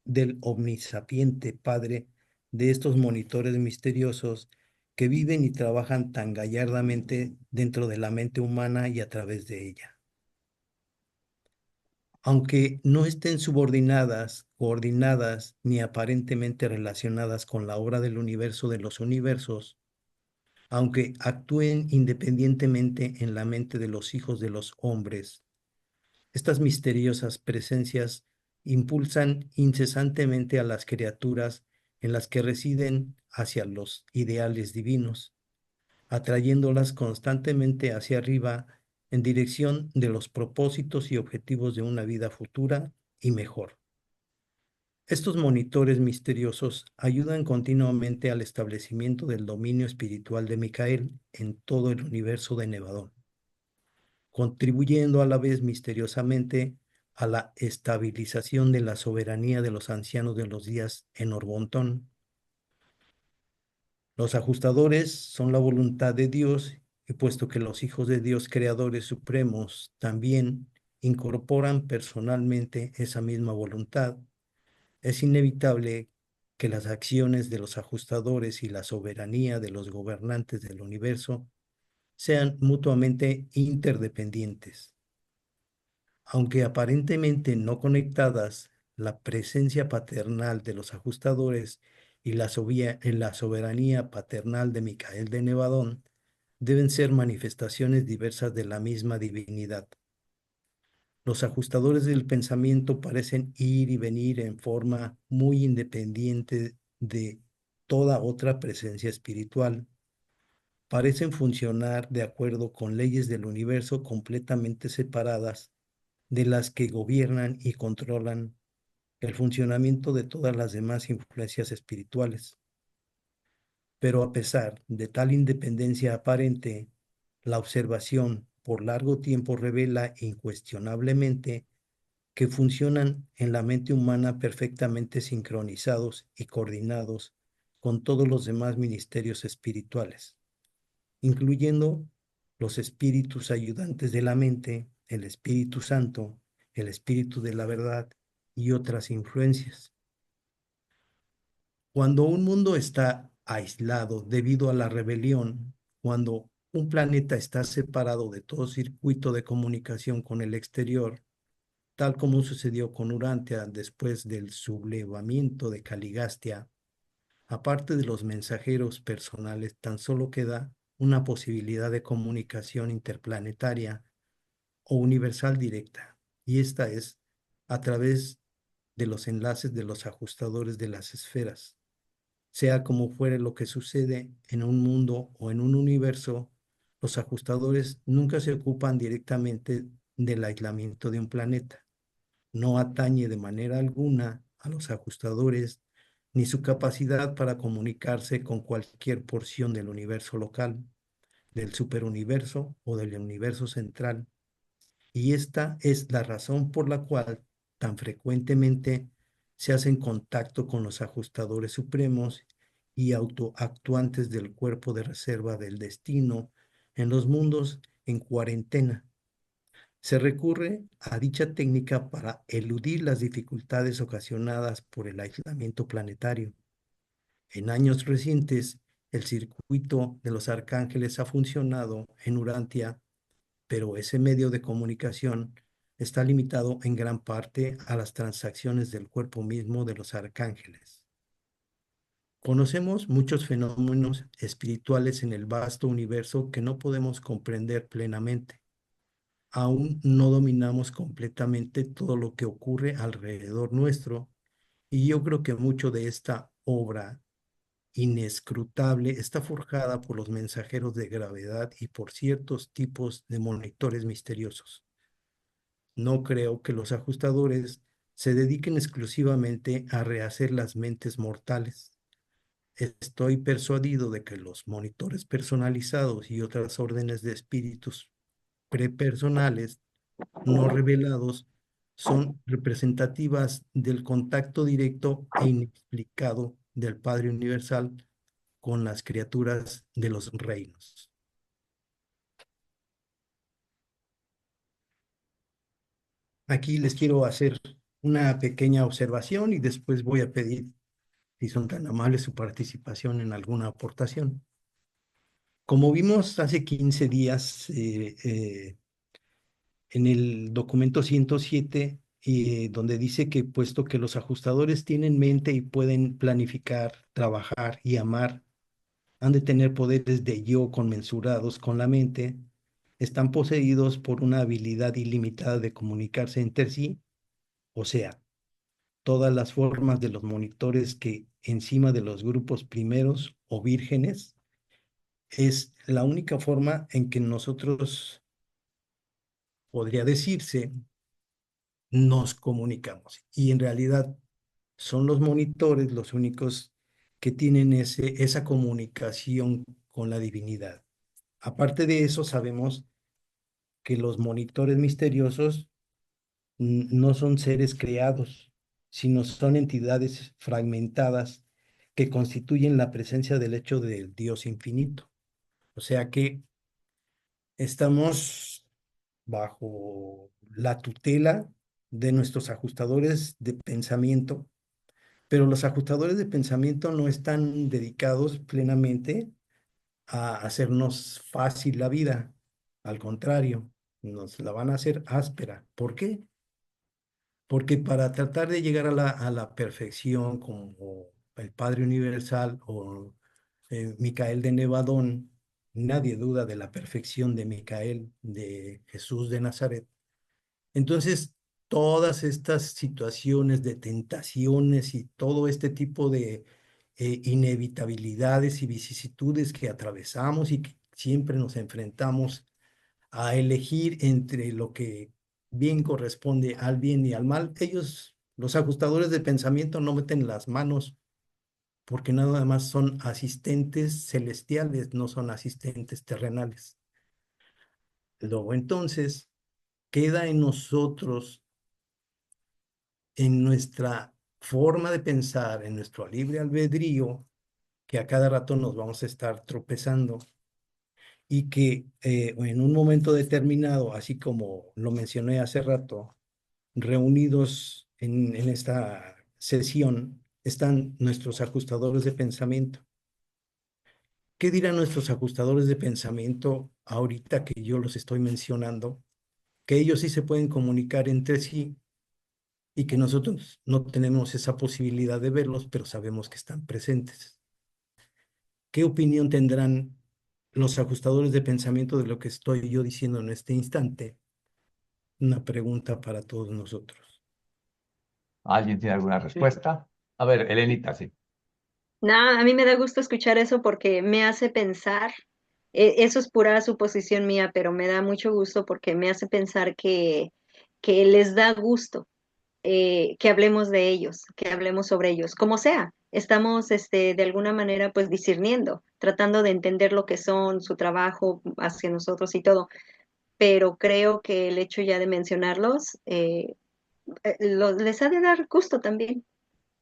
del omnisapiente Padre de estos monitores misteriosos que viven y trabajan tan gallardamente dentro de la mente humana y a través de ella. Aunque no estén subordinadas, coordinadas ni aparentemente relacionadas con la obra del universo de los universos, aunque actúen independientemente en la mente de los hijos de los hombres, estas misteriosas presencias impulsan incesantemente a las criaturas en las que residen hacia los ideales divinos, atrayéndolas constantemente hacia arriba en dirección de los propósitos y objetivos de una vida futura y mejor. Estos monitores misteriosos ayudan continuamente al establecimiento del dominio espiritual de Micael en todo el universo de Nevadón, contribuyendo a la vez misteriosamente a la estabilización de la soberanía de los ancianos de los días en Orbontón. Los ajustadores son la voluntad de Dios, y puesto que los hijos de Dios creadores supremos también incorporan personalmente esa misma voluntad, es inevitable que las acciones de los ajustadores y la soberanía de los gobernantes del universo sean mutuamente interdependientes. Aunque aparentemente no conectadas, la presencia paternal de los ajustadores y la soberanía paternal de Micael de Nevadón deben ser manifestaciones diversas de la misma divinidad. Los ajustadores del pensamiento parecen ir y venir en forma muy independiente de toda otra presencia espiritual. Parecen funcionar de acuerdo con leyes del universo completamente separadas de las que gobiernan y controlan el funcionamiento de todas las demás influencias espirituales. Pero a pesar de tal independencia aparente, la observación por largo tiempo revela incuestionablemente que funcionan en la mente humana perfectamente sincronizados y coordinados con todos los demás ministerios espirituales, incluyendo los espíritus ayudantes de la mente, el Espíritu Santo, el Espíritu de la verdad y otras influencias. Cuando un mundo está aislado debido a la rebelión, cuando un planeta está separado de todo circuito de comunicación con el exterior, tal como sucedió con Urantia después del sublevamiento de Caligastia, aparte de los mensajeros personales, tan solo queda una posibilidad de comunicación interplanetaria o universal directa, y esta es a través de los enlaces de los ajustadores de las esferas. Sea como fuere lo que sucede en un mundo o en un universo, los ajustadores nunca se ocupan directamente del aislamiento de un planeta. No atañe de manera alguna a los ajustadores ni su capacidad para comunicarse con cualquier porción del universo local, del superuniverso o del universo central. Y esta es la razón por la cual tan frecuentemente se hacen contacto con los ajustadores supremos y autoactuantes del cuerpo de reserva del destino en los mundos en cuarentena. Se recurre a dicha técnica para eludir las dificultades ocasionadas por el aislamiento planetario. En años recientes, el circuito de los arcángeles ha funcionado en Urantia, pero ese medio de comunicación está limitado en gran parte a las transacciones del cuerpo mismo de los arcángeles. Conocemos muchos fenómenos espirituales en el vasto universo que no podemos comprender plenamente. Aún no dominamos completamente todo lo que ocurre alrededor nuestro, y yo creo que mucho de esta obra inescrutable está forjada por los mensajeros de gravedad y por ciertos tipos de monitores misteriosos. No creo que los ajustadores se dediquen exclusivamente a rehacer las mentes mortales. Estoy persuadido de que los monitores personalizados y otras órdenes de espíritus prepersonales no revelados son representativas del contacto directo e inexplicado del Padre Universal con las criaturas de los reinos. Aquí les quiero hacer una pequeña observación y después voy a pedir, si son tan amables, su participación en alguna aportación. Como vimos hace 15 días en el documento 107, donde dice que puesto que los ajustadores tienen mente y pueden planificar, trabajar y amar, han de tener poderes de yo conmensurados con la mente, están poseídos por una habilidad ilimitada de comunicarse entre sí, o sea, todas las formas de los monitores que encima de los grupos primeros o vírgenes es la única forma en que nosotros, podría decirse, nos comunicamos. Y en realidad son los monitores los únicos que tienen esa comunicación con la divinidad. Aparte de eso, sabemos que los monitores misteriosos no son seres creados, sino son entidades fragmentadas que constituyen la presencia del hecho del Dios infinito. O sea que estamos bajo la tutela de nuestros ajustadores de pensamiento, pero los ajustadores de pensamiento no están dedicados plenamente a hacernos fácil la vida. Al contrario, nos la van a hacer áspera. ¿Por qué? Porque para tratar de llegar a la perfección como el Padre Universal o Micael de Nevadón, nadie duda de la perfección de Micael, de Jesús de Nazaret. Entonces, todas estas situaciones de tentaciones y todo este tipo de inevitabilidades y vicisitudes que atravesamos y que siempre nos enfrentamos a elegir entre lo que bien corresponde al bien y al mal, ellos, los ajustadores de pensamiento, no meten las manos porque nada más son asistentes celestiales, no son asistentes terrenales. Luego, entonces, queda en nosotros, en nuestra forma de pensar, en nuestro libre albedrío, que a cada rato nos vamos a estar tropezando y que en un momento determinado, así como lo mencioné hace rato, reunidos en esta sesión están nuestros ajustadores de pensamiento. ¿Qué dirán nuestros ajustadores de pensamiento ahorita que yo los estoy mencionando? Que ellos sí se pueden comunicar entre sí y que nosotros no tenemos esa posibilidad de verlos, pero sabemos que están presentes. ¿Qué opinión tendrán los ajustadores de pensamiento de lo que estoy yo diciendo en este instante? Una pregunta para todos nosotros. ¿Alguien tiene alguna respuesta? A ver, Elenita, sí. Nada, a mí me da gusto escuchar eso porque me hace pensar, eso es pura suposición mía, pero me da mucho gusto porque me hace pensar que les da gusto que hablemos de ellos, que hablemos sobre ellos, como sea. Estamos, de alguna manera, pues discerniendo, tratando de entender lo que son, su trabajo hacia nosotros y todo, pero creo que el hecho ya de mencionarlos les ha de dar gusto también.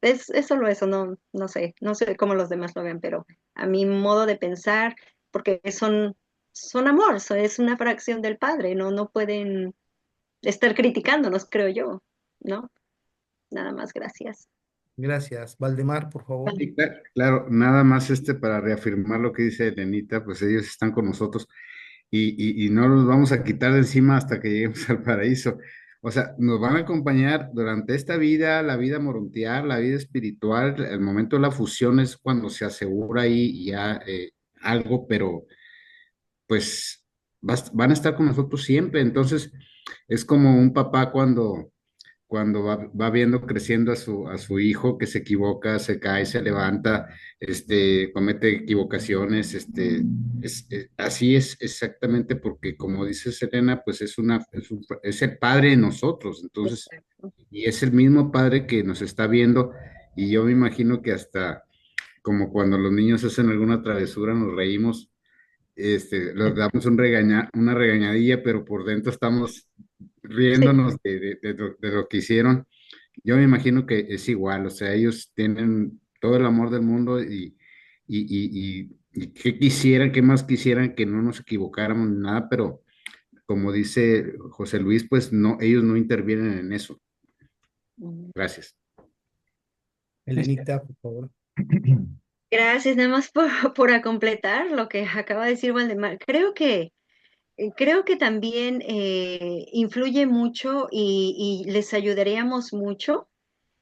Es solo eso, no sé cómo los demás lo ven, pero a mi modo de pensar, porque son amor, es una fracción del Padre, no pueden estar criticándonos, creo yo, ¿no? Nada más, gracias. Gracias. Valdemar, por favor. Sí, claro, nada más para reafirmar lo que dice Elenita, pues ellos están con nosotros y no los vamos a quitar de encima hasta que lleguemos al paraíso. O sea, nos van a acompañar durante esta vida, la vida morontial, la vida espiritual. El momento de la fusión es cuando se asegura ahí ya algo, pero pues van a estar con nosotros siempre. Entonces, es como un papá cuando va viendo creciendo a su hijo que se equivoca, se cae, se levanta, comete equivocaciones, así es exactamente porque como dice Serena, pues es el padre de nosotros, entonces, Exacto. y es el mismo padre que nos está viendo, y yo me imagino que hasta como cuando los niños hacen alguna travesura, nos reímos, les damos una regañadilla, pero por dentro estamos Sí. riéndonos de lo que hicieron. Yo me imagino que es igual, o sea, ellos tienen todo el amor del mundo y qué quisieran, qué más quisieran que no nos equivocáramos ni nada, pero como dice José Luis, pues no, ellos no intervienen en eso. Mm. Gracias. Elenita, por favor. Gracias, nada más por completar lo que acaba de decir Valdemar. Creo que también influye mucho y les ayudaríamos mucho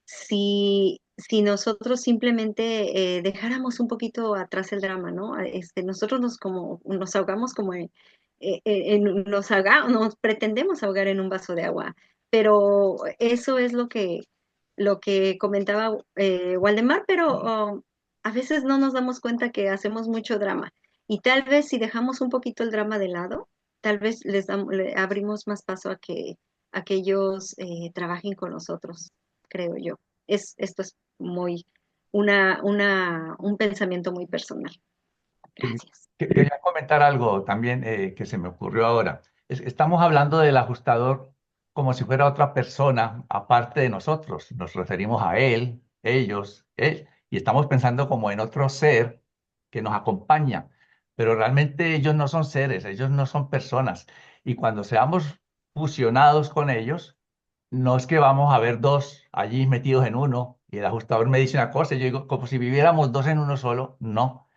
si nosotros simplemente dejáramos un poquito atrás el drama, ¿no? Nosotros nos ahogamos como nos pretendemos ahogar en un vaso de agua, pero eso es lo que comentaba Waldemar, pero a veces no nos damos cuenta que hacemos mucho drama. Y tal vez si dejamos un poquito el drama de lado, tal vez le abrimos más paso a que ellos trabajen con nosotros, creo yo. Esto es muy un pensamiento muy personal. Gracias. Quería comentar algo también que se me ocurrió ahora. Estamos hablando del ajustador como si fuera otra persona aparte de nosotros. Nos referimos a él, ellos, él, y estamos pensando como en otro ser que nos acompaña. Pero realmente ellos no son seres, ellos no son personas. Y cuando seamos fusionados con ellos, no es que vamos a ver dos allí metidos en uno Y el ajustador me dice una cosa, y yo digo, como si viviéramos dos en uno solo. No.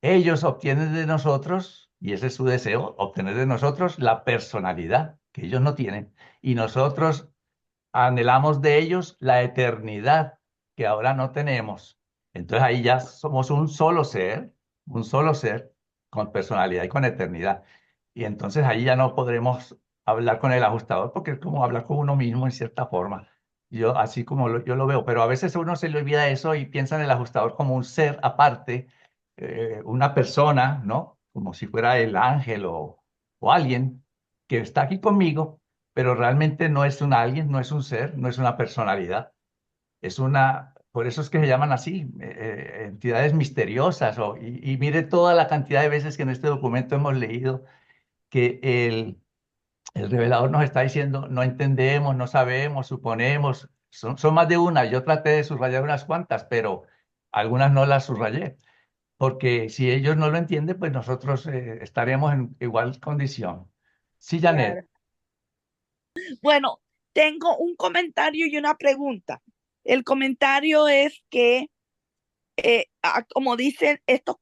Ellos obtienen de nosotros, y ese es su deseo, obtener de nosotros la personalidad que ellos no tienen. Y nosotros anhelamos de ellos la eternidad que ahora no tenemos. Entonces ahí ya somos un solo ser con personalidad y con eternidad. Y entonces ahí ya no podremos hablar con el ajustador porque es como hablar con uno mismo en cierta forma. Yo así como yo lo veo, pero a veces a uno se le olvida eso y piensa en el ajustador como un ser aparte, una persona, ¿no? Como si fuera el ángel o alguien que está aquí conmigo, pero realmente no es un alguien, no es un ser, no es una personalidad, es una, por eso es que se llaman así, entidades misteriosas. Y mire toda la cantidad de veces que en este documento hemos leído que el revelador nos está diciendo, no entendemos, no sabemos, suponemos, son más de una. Yo traté de subrayar unas cuantas, pero algunas no las subrayé, porque si ellos no lo entienden, pues nosotros estaremos en igual condición. Sí, Janet. Claro. Bueno, tengo un comentario y una pregunta. El comentario es que, como dicen, estos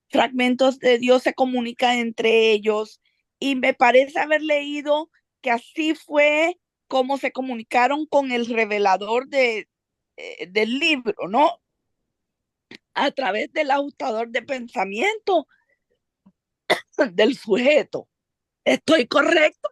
fragmentos de Dios se comunican entre ellos y me parece haber leído que así fue como se comunicaron con el revelador del libro, ¿no? A través del ajustador de pensamiento del sujeto. ¿Estoy correcto?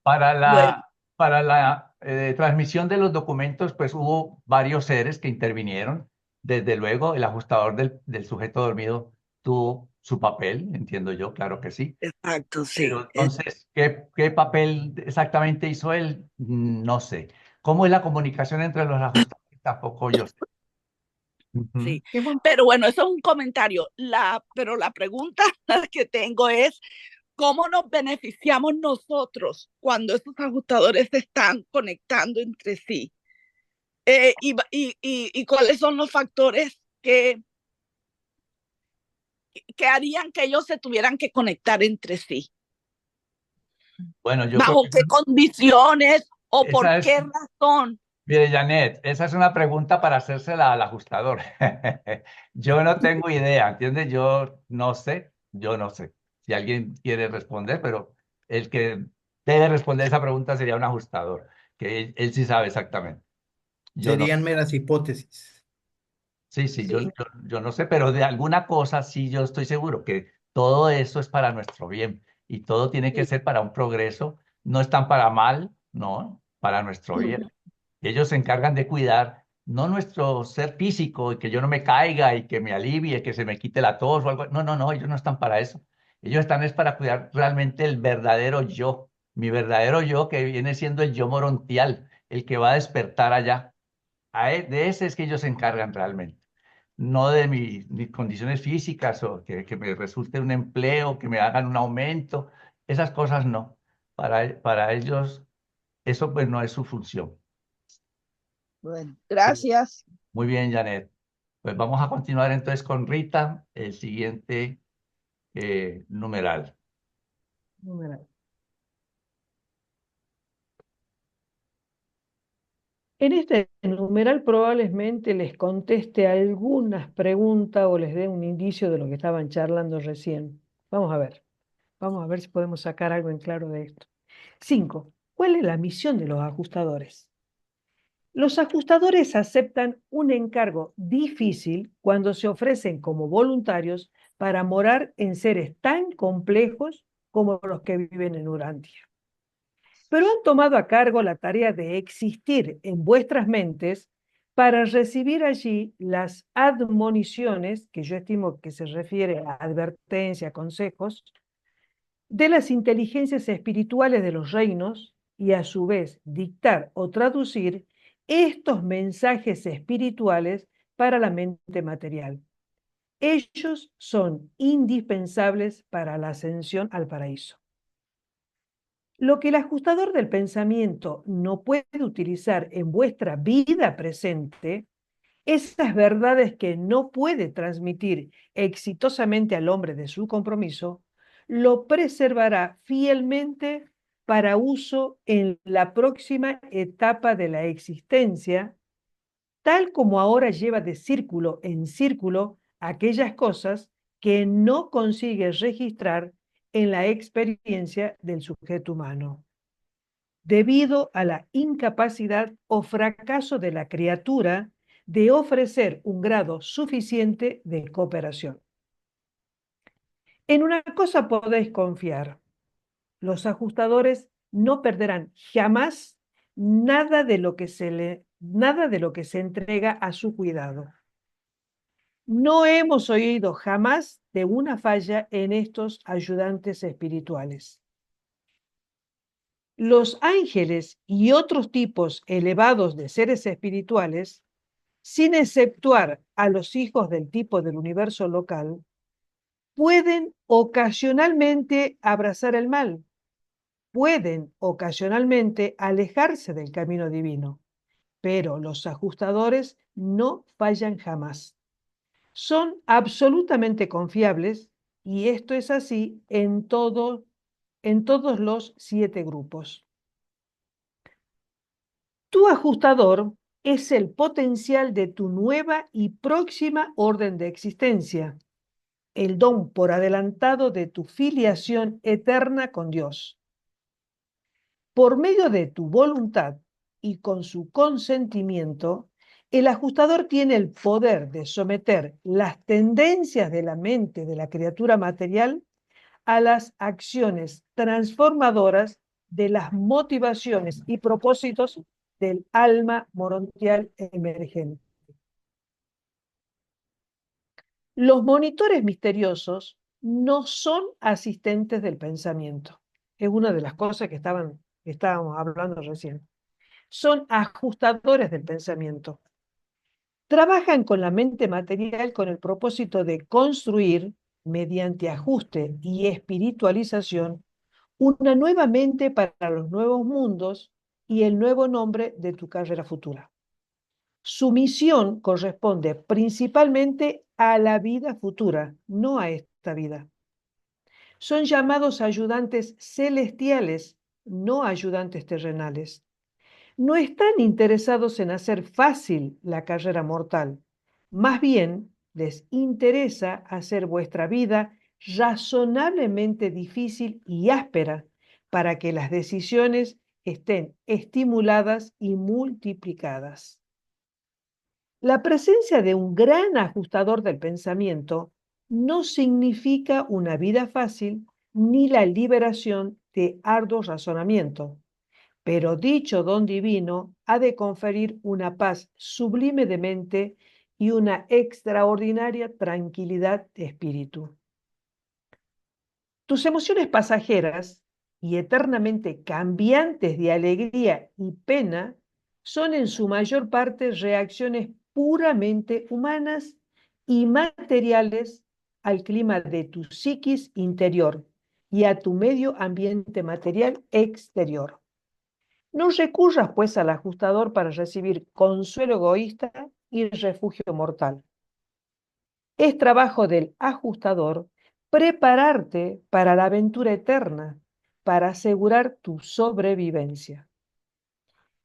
Para Bueno, para la transmisión de los documentos, pues hubo varios seres que intervinieron. Desde luego, el ajustador del sujeto dormido tuvo su papel, entiendo yo, claro que sí. exacto, sí. Pero entonces, ¿qué papel exactamente hizo él? No sé. ¿Cómo es la comunicación entre los ajustadores? Tampoco yo sé. Ujú. Sí, pero bueno, eso es un comentario. Pero la pregunta que tengo es, ¿cómo nos beneficiamos nosotros cuando estos ajustadores se están conectando entre sí? Y cuáles son los factores que harían que ellos se tuvieran que conectar entre sí. Bueno, yo creo ¿Bajo que qué condiciones o por esa es, qué razón? mire, Janet, esa es una pregunta para hacérsela al ajustador. Yo no tengo idea, ¿entiendes? Yo no sé. Si alguien quiere responder, pero el que debe responder esa pregunta sería un ajustador, que él sí sabe exactamente. Yo no. Serían meras hipótesis. Sí, sí, Sí, yo no sé, pero de alguna cosa sí yo estoy seguro que todo eso es para nuestro bien y todo tiene que sí. ser para un progreso, no están para mal, no, para nuestro bien. Ellos se encargan de cuidar no nuestro ser físico y que yo no me caiga y que me alivie, que se me quite la tos o algo. No, no, no, ellos no están para eso. Ellos están es para cuidar realmente el verdadero yo, mi verdadero yo que viene siendo el yo morontial, el que va a despertar allá. De ese es que ellos se encargan realmente, no de mis condiciones físicas o que me resulte un empleo, que me hagan un aumento, esas cosas no. Para ellos eso pues no es su función. Bueno, gracias. Muy bien, Janet. Pues vamos a continuar entonces con Rita, el siguiente numeral. Numeral. En este numeral probablemente les conteste algunas preguntas o les dé un indicio de lo que estaban charlando recién. Vamos a ver si podemos sacar algo en claro de esto. 5. ¿Cuál es la misión de los ajustadores? Los ajustadores aceptan un encargo difícil cuando se ofrecen como voluntarios para morar en seres tan complejos como los que viven en Urantia. Pero han tomado a cargo la tarea de existir en vuestras mentes para recibir allí las admoniciones, que yo estimo que se refiere a advertencia, consejos, de las inteligencias espirituales de los reinos y a su vez dictar o traducir estos mensajes espirituales para la mente material. Ellos son indispensables para la ascensión al paraíso. Lo que el ajustador del pensamiento no puede utilizar en vuestra vida presente, esas verdades que no puede transmitir exitosamente al hombre de su compromiso, lo preservará fielmente para uso en la próxima etapa de la existencia, tal como ahora lleva de círculo en círculo aquellas cosas que no consigue registrar en la experiencia del sujeto humano, debido a la incapacidad o fracaso de la criatura de ofrecer un grado suficiente de cooperación. En una cosa podéis confiar: los ajustadores no perderán jamás nada de lo que se entrega a su cuidado. No hemos oído jamás de una falla en estos ayudantes espirituales. Los ángeles y otros tipos elevados de seres espirituales, sin exceptuar a los hijos del tipo del universo local, pueden ocasionalmente abrazar el mal, pueden ocasionalmente alejarse del camino divino, pero los ajustadores no fallan jamás. Son absolutamente confiables, y esto es así en todos los 7 grupos. Tu ajustador es el potencial de tu nueva y próxima orden de existencia, el don por adelantado de tu filiación eterna con Dios. Por medio de tu voluntad y con su consentimiento, el ajustador tiene el poder de someter las tendencias de la mente de la criatura material a las acciones transformadoras de las motivaciones y propósitos del alma morontial emergente. Los monitores misteriosos no son asistentes del pensamiento. Es una de las cosas que estábamos hablando recién. Son ajustadores del pensamiento. Trabajan con la mente material con el propósito de construir, mediante ajuste y espiritualización, una nueva mente para los nuevos mundos y el nuevo nombre de tu carrera futura. Su misión corresponde principalmente a la vida futura, no a esta vida. Son llamados ayudantes celestiales, no ayudantes terrenales. No están interesados en hacer fácil la carrera mortal. Más bien, les interesa hacer vuestra vida razonablemente difícil y áspera para que las decisiones estén estimuladas y multiplicadas. La presencia de un gran ajustador del pensamiento no significa una vida fácil ni la liberación de arduo razonamiento, pero dicho don divino ha de conferir una paz sublime de mente y una extraordinaria tranquilidad de espíritu. Tus emociones pasajeras y eternamente cambiantes de alegría y pena son en su mayor parte reacciones puramente humanas y materiales al clima de tu psiquis interior y a tu medio ambiente material exterior. No recurras, pues, al ajustador para recibir consuelo egoísta y refugio mortal. Es trabajo del ajustador prepararte para la aventura eterna, para asegurar tu sobrevivencia.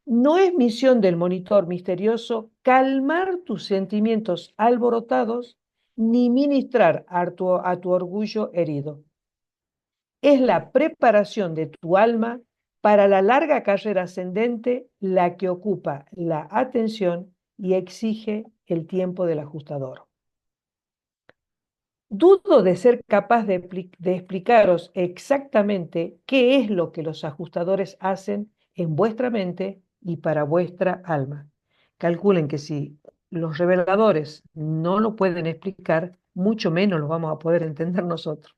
No es misión del monitor misterioso calmar tus sentimientos alborotados ni ministrar a tu orgullo herido. Es la preparación de tu alma para la larga carrera ascendente la que ocupa la atención y exige el tiempo del ajustador. Dudo de ser capaz de explicaros exactamente qué es lo que los ajustadores hacen en vuestra mente y para vuestra alma. Calculen que si los reveladores no lo pueden explicar, mucho menos lo vamos a poder entender nosotros.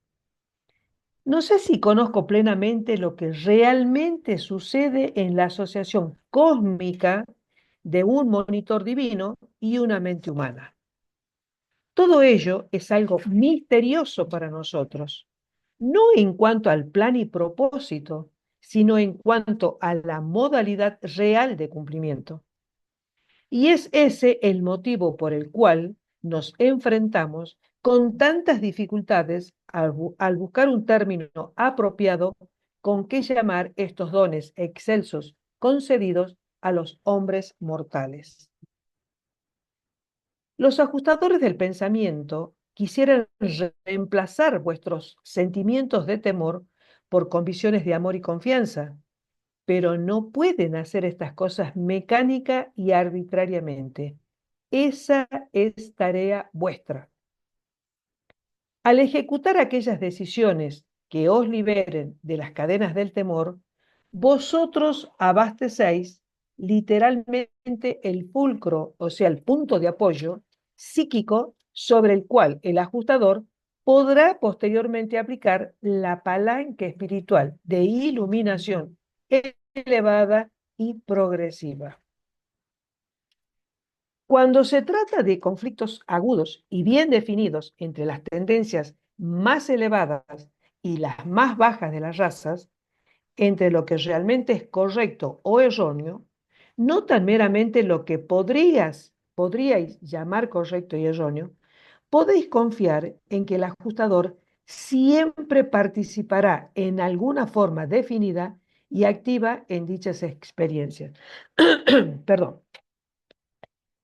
No sé si conozco plenamente lo que realmente sucede en la asociación cósmica de un monitor divino y una mente humana. Todo ello es algo misterioso para nosotros, no en cuanto al plan y propósito, sino en cuanto a la modalidad real de cumplimiento. Y es ese el motivo por el cual nos enfrentamos con tantas dificultades al buscar un término apropiado con qué llamar estos dones excelsos concedidos a los hombres mortales. Los ajustadores del pensamiento quisieran reemplazar vuestros sentimientos de temor por convicciones de amor y confianza, pero no pueden hacer estas cosas mecánica y arbitrariamente. Esa es tarea vuestra. Al ejecutar aquellas decisiones que os liberen de las cadenas del temor, vosotros abastecéis literalmente el fulcro, o sea, el punto de apoyo psíquico sobre el cual el ajustador podrá posteriormente aplicar la palanca espiritual de iluminación elevada y progresiva. Cuando se trata de conflictos agudos y bien definidos entre las tendencias más elevadas y las más bajas de las razas, entre lo que realmente es correcto o erróneo, no tan meramente lo que podríais llamar correcto y erróneo, podéis confiar en que el ajustador siempre participará en alguna forma definida y activa en dichas experiencias. Perdón.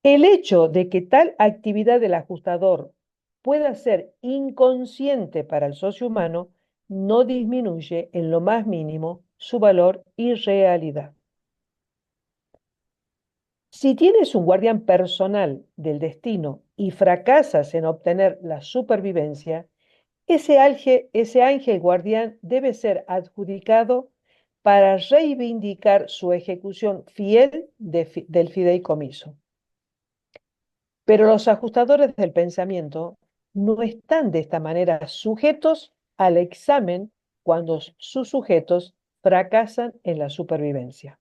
El hecho de que tal actividad del ajustador pueda ser inconsciente para el socio humano no disminuye en lo más mínimo su valor y realidad. Si tienes un guardián personal del destino y fracasas en obtener la supervivencia, ese ángel guardián debe ser adjudicado para reivindicar su ejecución fiel del fideicomiso. Pero los ajustadores del pensamiento no están de esta manera sujetos al examen cuando sus sujetos fracasan en la supervivencia.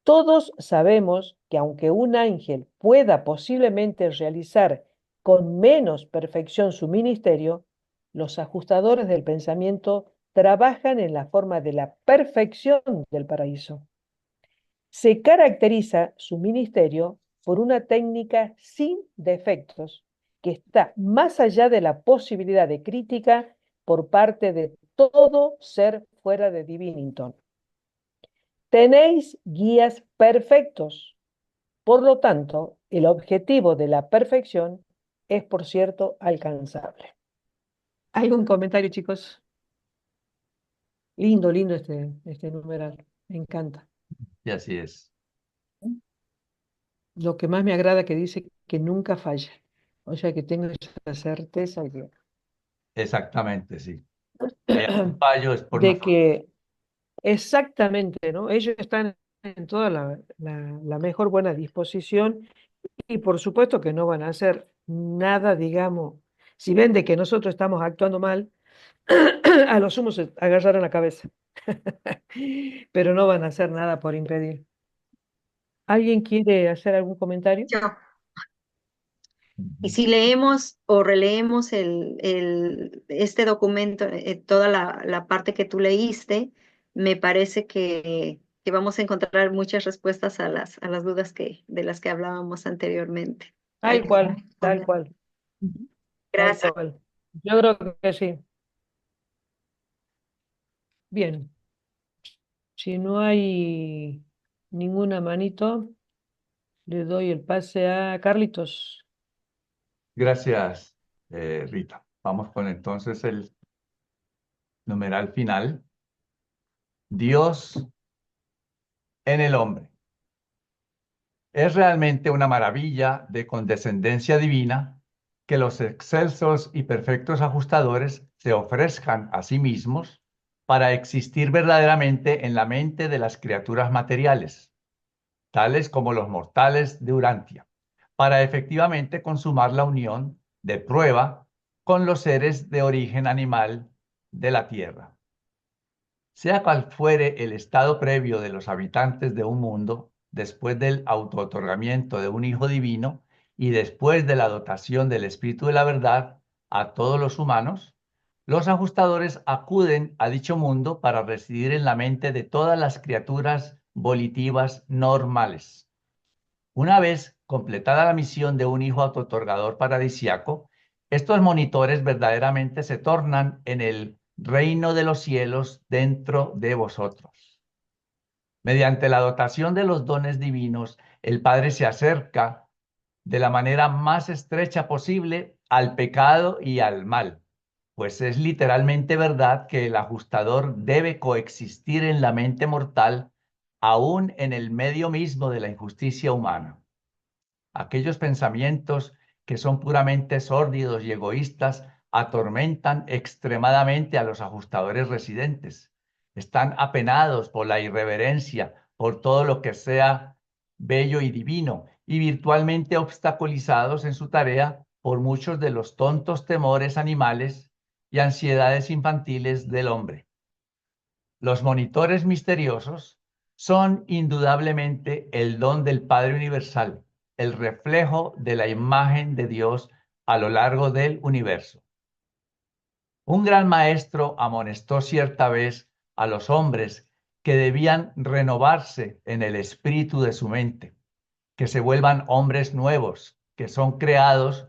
Todos sabemos que aunque un ángel pueda posiblemente realizar con menos perfección su ministerio, los ajustadores del pensamiento trabajan en la forma de la perfección del paraíso. Se caracteriza su ministerio por una técnica sin defectos que está más allá de la posibilidad de crítica por parte de todo ser fuera de Divinington. Tenéis guías perfectos. Por lo tanto, el objetivo de la perfección es, por cierto, alcanzable. ¿Algún comentario, chicos? Lindo, lindo este numeral. Me encanta. Y así es. Lo que más me agrada que dice que nunca falla. O sea que tengo esa certeza Exactamente, sí. Hay algún fallo es por de que exactamente, ¿no? Ellos están en toda la mejor buena disposición y por supuesto que no van a hacer nada, digamos, si ven de que nosotros estamos actuando mal, a lo sumo se agarraron la cabeza. Pero no van a hacer nada por impedir. ¿Alguien quiere hacer algún comentario? Yo. Y si leemos o releemos este documento, toda la parte que tú leíste, me parece que vamos a encontrar muchas respuestas a las dudas de las que hablábamos anteriormente. Tal cual, tal cual. Gracias. Tal cual. Yo creo que sí. Bien. Si no hay ninguna manito, le doy el pase a Carlitos. Gracias, Rita. Vamos con entonces el numeral final. Dios en el hombre. Es realmente una maravilla de condescendencia divina que los excelsos y perfectos ajustadores se ofrezcan a sí mismos para existir verdaderamente en la mente de las criaturas materiales, tales como los mortales de Urantia, para efectivamente consumar la unión de prueba con los seres de origen animal de la Tierra. Sea cual fuere el estado previo de los habitantes de un mundo, después del autootorgamiento de un Hijo Divino y después de la dotación del Espíritu de la Verdad a todos los humanos, los ajustadores acuden a dicho mundo para residir en la mente de todas las criaturas volitivas normales. Una vez completada la misión de un hijo autootorgador paradisiaco, estos monitores verdaderamente se tornan en el reino de los cielos dentro de vosotros. Mediante la dotación de los dones divinos, el Padre se acerca de la manera más estrecha posible al pecado y al mal, pues es literalmente verdad que el ajustador debe coexistir en la mente mortal, aún en el medio mismo de la injusticia humana. Aquellos pensamientos que son puramente sórdidos y egoístas atormentan extremadamente a los ajustadores residentes. Están apenados por la irreverencia, por todo lo que sea bello y divino, y virtualmente obstaculizados en su tarea por muchos de los tontos temores animales y ansiedades infantiles del hombre. Los monitores misteriosos son indudablemente el don del Padre Universal, el reflejo de la imagen de Dios a lo largo del universo. Un gran maestro amonestó cierta vez a los hombres que debían renovarse en el espíritu de su mente, que se vuelvan hombres nuevos, que son creados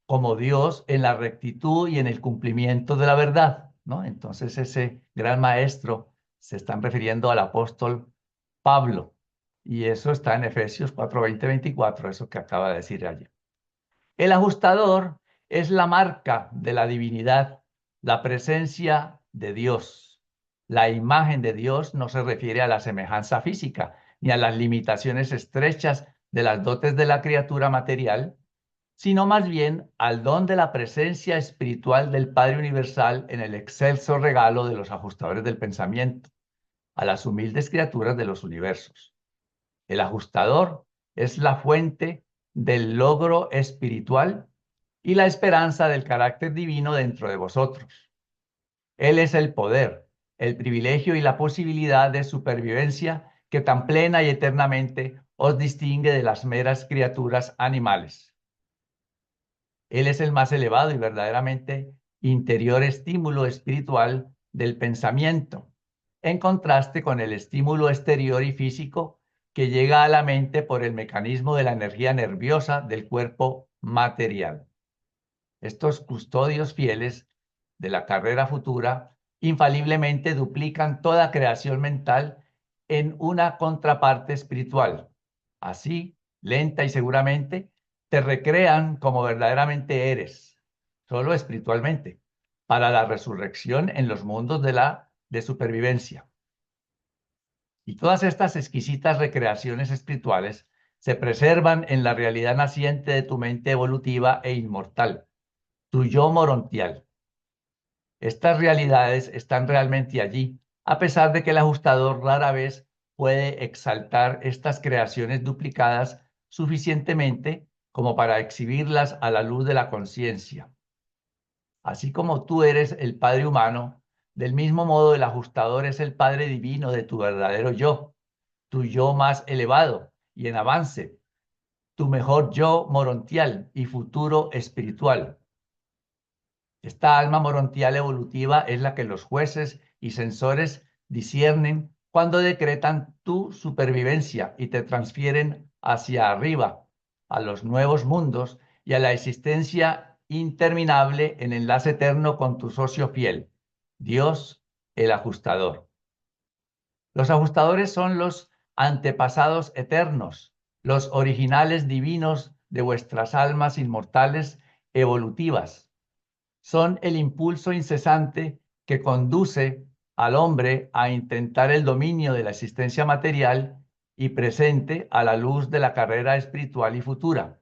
como Dios en la rectitud y en el cumplimiento de la verdad, ¿no? Entonces ese gran maestro se están refiriendo al apóstol Pablo, y eso está en Efesios 4, 20, 24, eso que acaba de decir allí. El ajustador es la marca de la divinidad, la presencia de Dios. La imagen de Dios no se refiere a la semejanza física ni a las limitaciones estrechas de las dotes de la criatura material, sino más bien al don de la presencia espiritual del Padre Universal en el excelso regalo de los ajustadores del pensamiento, a las humildes criaturas de los universos. El ajustador es la fuente del logro espiritual y la esperanza del carácter divino dentro de vosotros. Él es el poder, el privilegio y la posibilidad de supervivencia que tan plena y eternamente os distingue de las meras criaturas animales. Él es el más elevado y verdaderamente interior estímulo espiritual del pensamiento, en contraste con el estímulo exterior y físico que llega a la mente por el mecanismo de la energía nerviosa del cuerpo material. Estos custodios fieles de la carrera futura infaliblemente duplican toda creación mental en una contraparte espiritual. Así, lenta y seguramente, te recrean como verdaderamente eres, solo espiritualmente, para la resurrección en los mundos de supervivencia. Y todas estas exquisitas recreaciones espirituales se preservan en la realidad naciente de tu mente evolutiva e inmortal, tu yo morontial. Estas realidades están realmente allí, a pesar de que el ajustador rara vez puede exaltar estas creaciones duplicadas suficientemente como para exhibirlas a la luz de la conciencia. Así como tú eres el Padre humano, del mismo modo el ajustador es el Padre divino de tu verdadero yo, tu yo más elevado y en avance, tu mejor yo morontial y futuro espiritual. Esta alma morontial evolutiva es la que los jueces y censores disciernen cuando decretan tu supervivencia y te transfieren hacia arriba, a los nuevos mundos y a la existencia interminable en enlace eterno con tu socio fiel, Dios el ajustador. Los ajustadores son los antepasados eternos, los originales divinos de vuestras almas inmortales evolutivas. Son el impulso incesante que conduce al hombre a intentar el dominio de la existencia material y presente a la luz de la carrera espiritual y futura.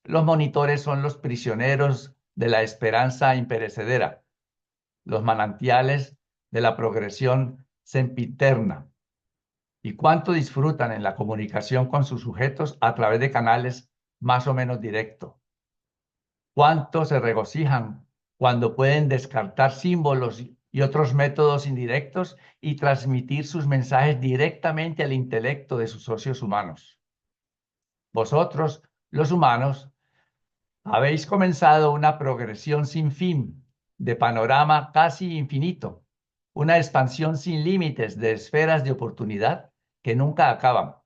Los monitores son los prisioneros de la esperanza imperecedera, los manantiales de la progresión sempiterna. Y cuánto disfrutan en la comunicación con sus sujetos a través de canales más o menos directos. Cuánto se regocijan cuando pueden descartar símbolos y otros métodos indirectos y transmitir sus mensajes directamente al intelecto de sus socios humanos. Vosotros, los humanos, habéis comenzado una progresión sin fin, de panorama casi infinito, una expansión sin límites de esferas de oportunidad que nunca acaban,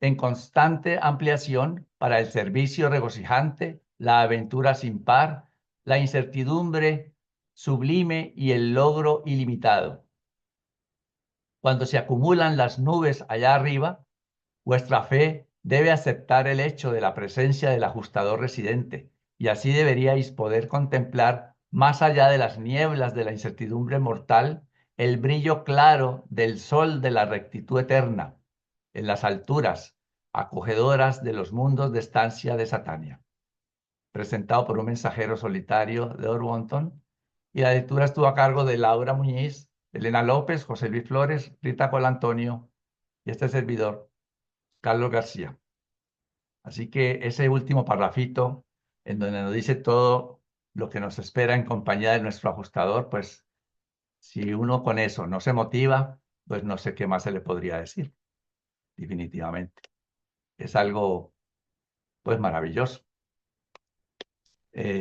en constante ampliación para el servicio regocijante, la aventura sin par, la incertidumbre sublime y el logro ilimitado. Cuando se acumulan las nubes allá arriba, vuestra fe debe aceptar el hecho de la presencia del ajustador residente, y así deberíais poder contemplar, más allá de las nieblas de la incertidumbre mortal, el brillo claro del sol de la rectitud eterna, en las alturas acogedoras de los mundos de estancia de Satania. Presentado por un mensajero solitario de Ormonton, y la lectura estuvo a cargo de Laura Muñiz, Elena López, José Luis Flores, Rita Colantonio y este servidor, Carlos García. Así que ese último parrafito, en donde nos dice todo lo que nos espera en compañía de nuestro ajustador, pues si uno con eso no se motiva, pues no sé qué más se le podría decir, definitivamente. Es algo, pues, maravilloso.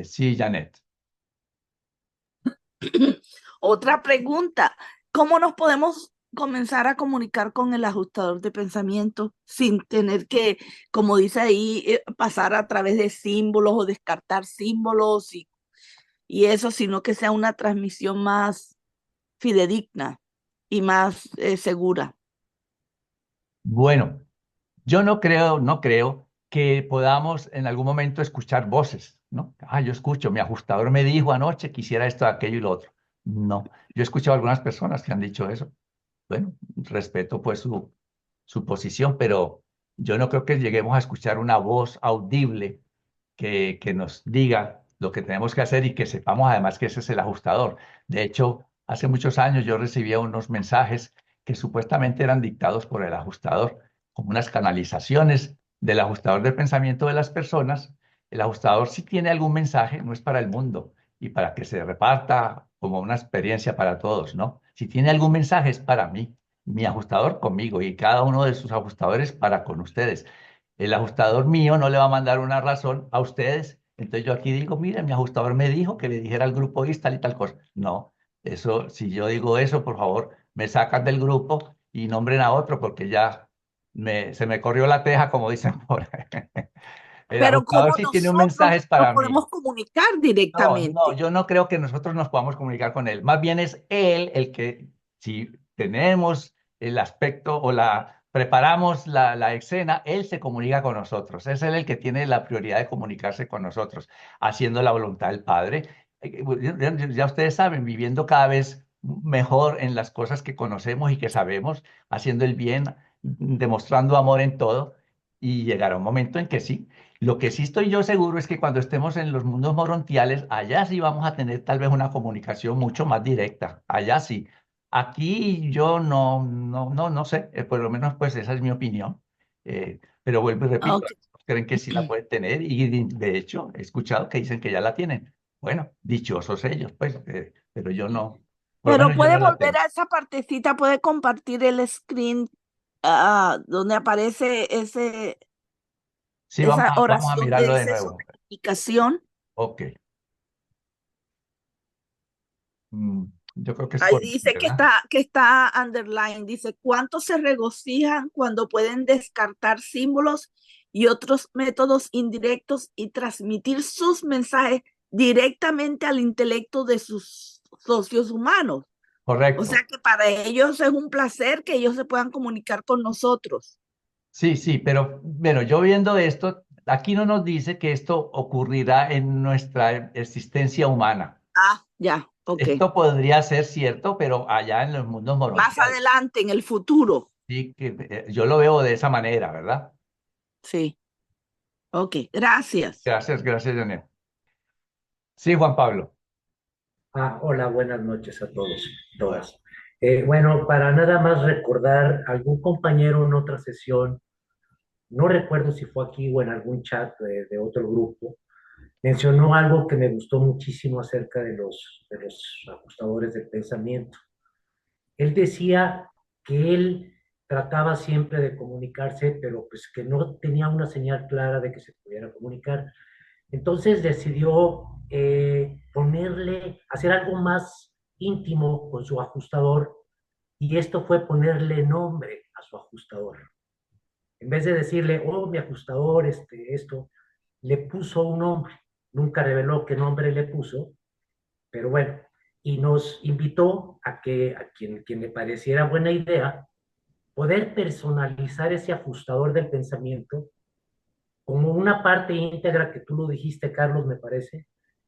Sí, Janet. Otra pregunta, ¿cómo nos podemos comenzar a comunicar con el ajustador de pensamiento sin tener que, como dice ahí, pasar a través de símbolos o descartar símbolos y eso, sino que sea una transmisión más fidedigna y más segura? Bueno, yo no creo que podamos en algún momento escuchar voces, ¿no? Ah, yo escucho, mi ajustador me dijo anoche que hiciera esto, aquello y lo otro. No, yo he escuchado a algunas personas que han dicho eso. Bueno, respeto pues su posición, pero yo no creo que lleguemos a escuchar una voz audible que nos diga lo que tenemos que hacer y que sepamos además que ese es el ajustador. De hecho, hace muchos años yo recibía unos mensajes que supuestamente eran dictados por el ajustador, como unas canalizaciones del ajustador del pensamiento de las personas. El ajustador, si tiene algún mensaje, no es para el mundo y para que se reparta como una experiencia para todos, ¿no? Si tiene algún mensaje es para mí, mi ajustador conmigo y cada uno de sus ajustadores para con ustedes. El ajustador mío no le va a mandar una razón a ustedes. Entonces yo aquí digo, mire, mi ajustador me dijo que le dijera al grupo y tal y tal cosa. No, eso, si yo digo eso, por favor, me sacan del grupo y nombren a otro porque ya se me corrió la teja, como dicen por ahí. El Pero ajustador ¿cómo si tiene un nosotros mensaje es nos para mí. podemos comunicar No, directamente? yo no creo que nosotros nos podamos comunicar con él. Más bien es él el que, si tenemos el aspecto o preparamos la escena, él se comunica con nosotros. Es él el que tiene la prioridad de comunicarse con nosotros, haciendo la voluntad del Padre. Ya ustedes saben, viviendo cada vez mejor en las cosas que conocemos y que sabemos, haciendo el bien, demostrando amor en todo, y llegará un momento en que sí. Lo que sí estoy yo seguro es que cuando estemos en los mundos morontiales, allá sí vamos a tener tal vez una comunicación mucho más directa. Allá sí. Aquí yo no sé. Por lo menos pues esa es mi opinión. Pero vuelvo y repito, Ok. creen que sí la pueden tener y de hecho he escuchado que dicen que ya la tienen. Bueno, dichosos ellos, pues, pero yo no, por lo Pero menos yo puede no la volver tengo. a esa partecita, puede compartir el screen donde aparece Sí, esa vamos a oración que mirarlo de dice sobre nuevo. comunicación. Ok. Mm, yo creo que es Ahí por aquí, dice ¿verdad? que está underline, dice, ¿cuántos se regocijan cuando pueden descartar símbolos y otros métodos indirectos y transmitir sus mensajes directamente al intelecto de sus socios humanos? O Correcto. sea que para ellos es un placer que ellos se puedan comunicar con nosotros. Sí, sí, pero bueno, yo viendo esto, aquí no nos dice que esto ocurrirá en nuestra existencia humana. Ah, ya, ok. Esto podría ser cierto, pero allá en los mundos Más morontiales. adelante, en el futuro. Sí, que yo lo veo de esa manera, ¿verdad? Sí, ok. Gracias. Gracias, gracias, Janet. Sí, Juan Pablo. Hola, buenas noches a todos, Hola. todas. Bueno, para nada más recordar, algún compañero en otra sesión, no recuerdo si fue aquí o en algún chat de otro grupo, mencionó algo que me gustó muchísimo acerca de los ajustadores del pensamiento. Él decía que él trataba siempre de comunicarse, pero pues que no tenía una señal clara de que se pudiera comunicar. Entonces decidió hacer algo más íntimo con su ajustador y esto fue ponerle nombre a su ajustador. En vez de decirle, oh, mi ajustador, esto, le puso un nombre. Nunca reveló qué nombre le puso, pero bueno, y nos invitó a que a quien le pareciera buena idea poder personalizar ese ajustador del pensamiento como una parte íntegra, que tú lo dijiste, Carlos, me parece,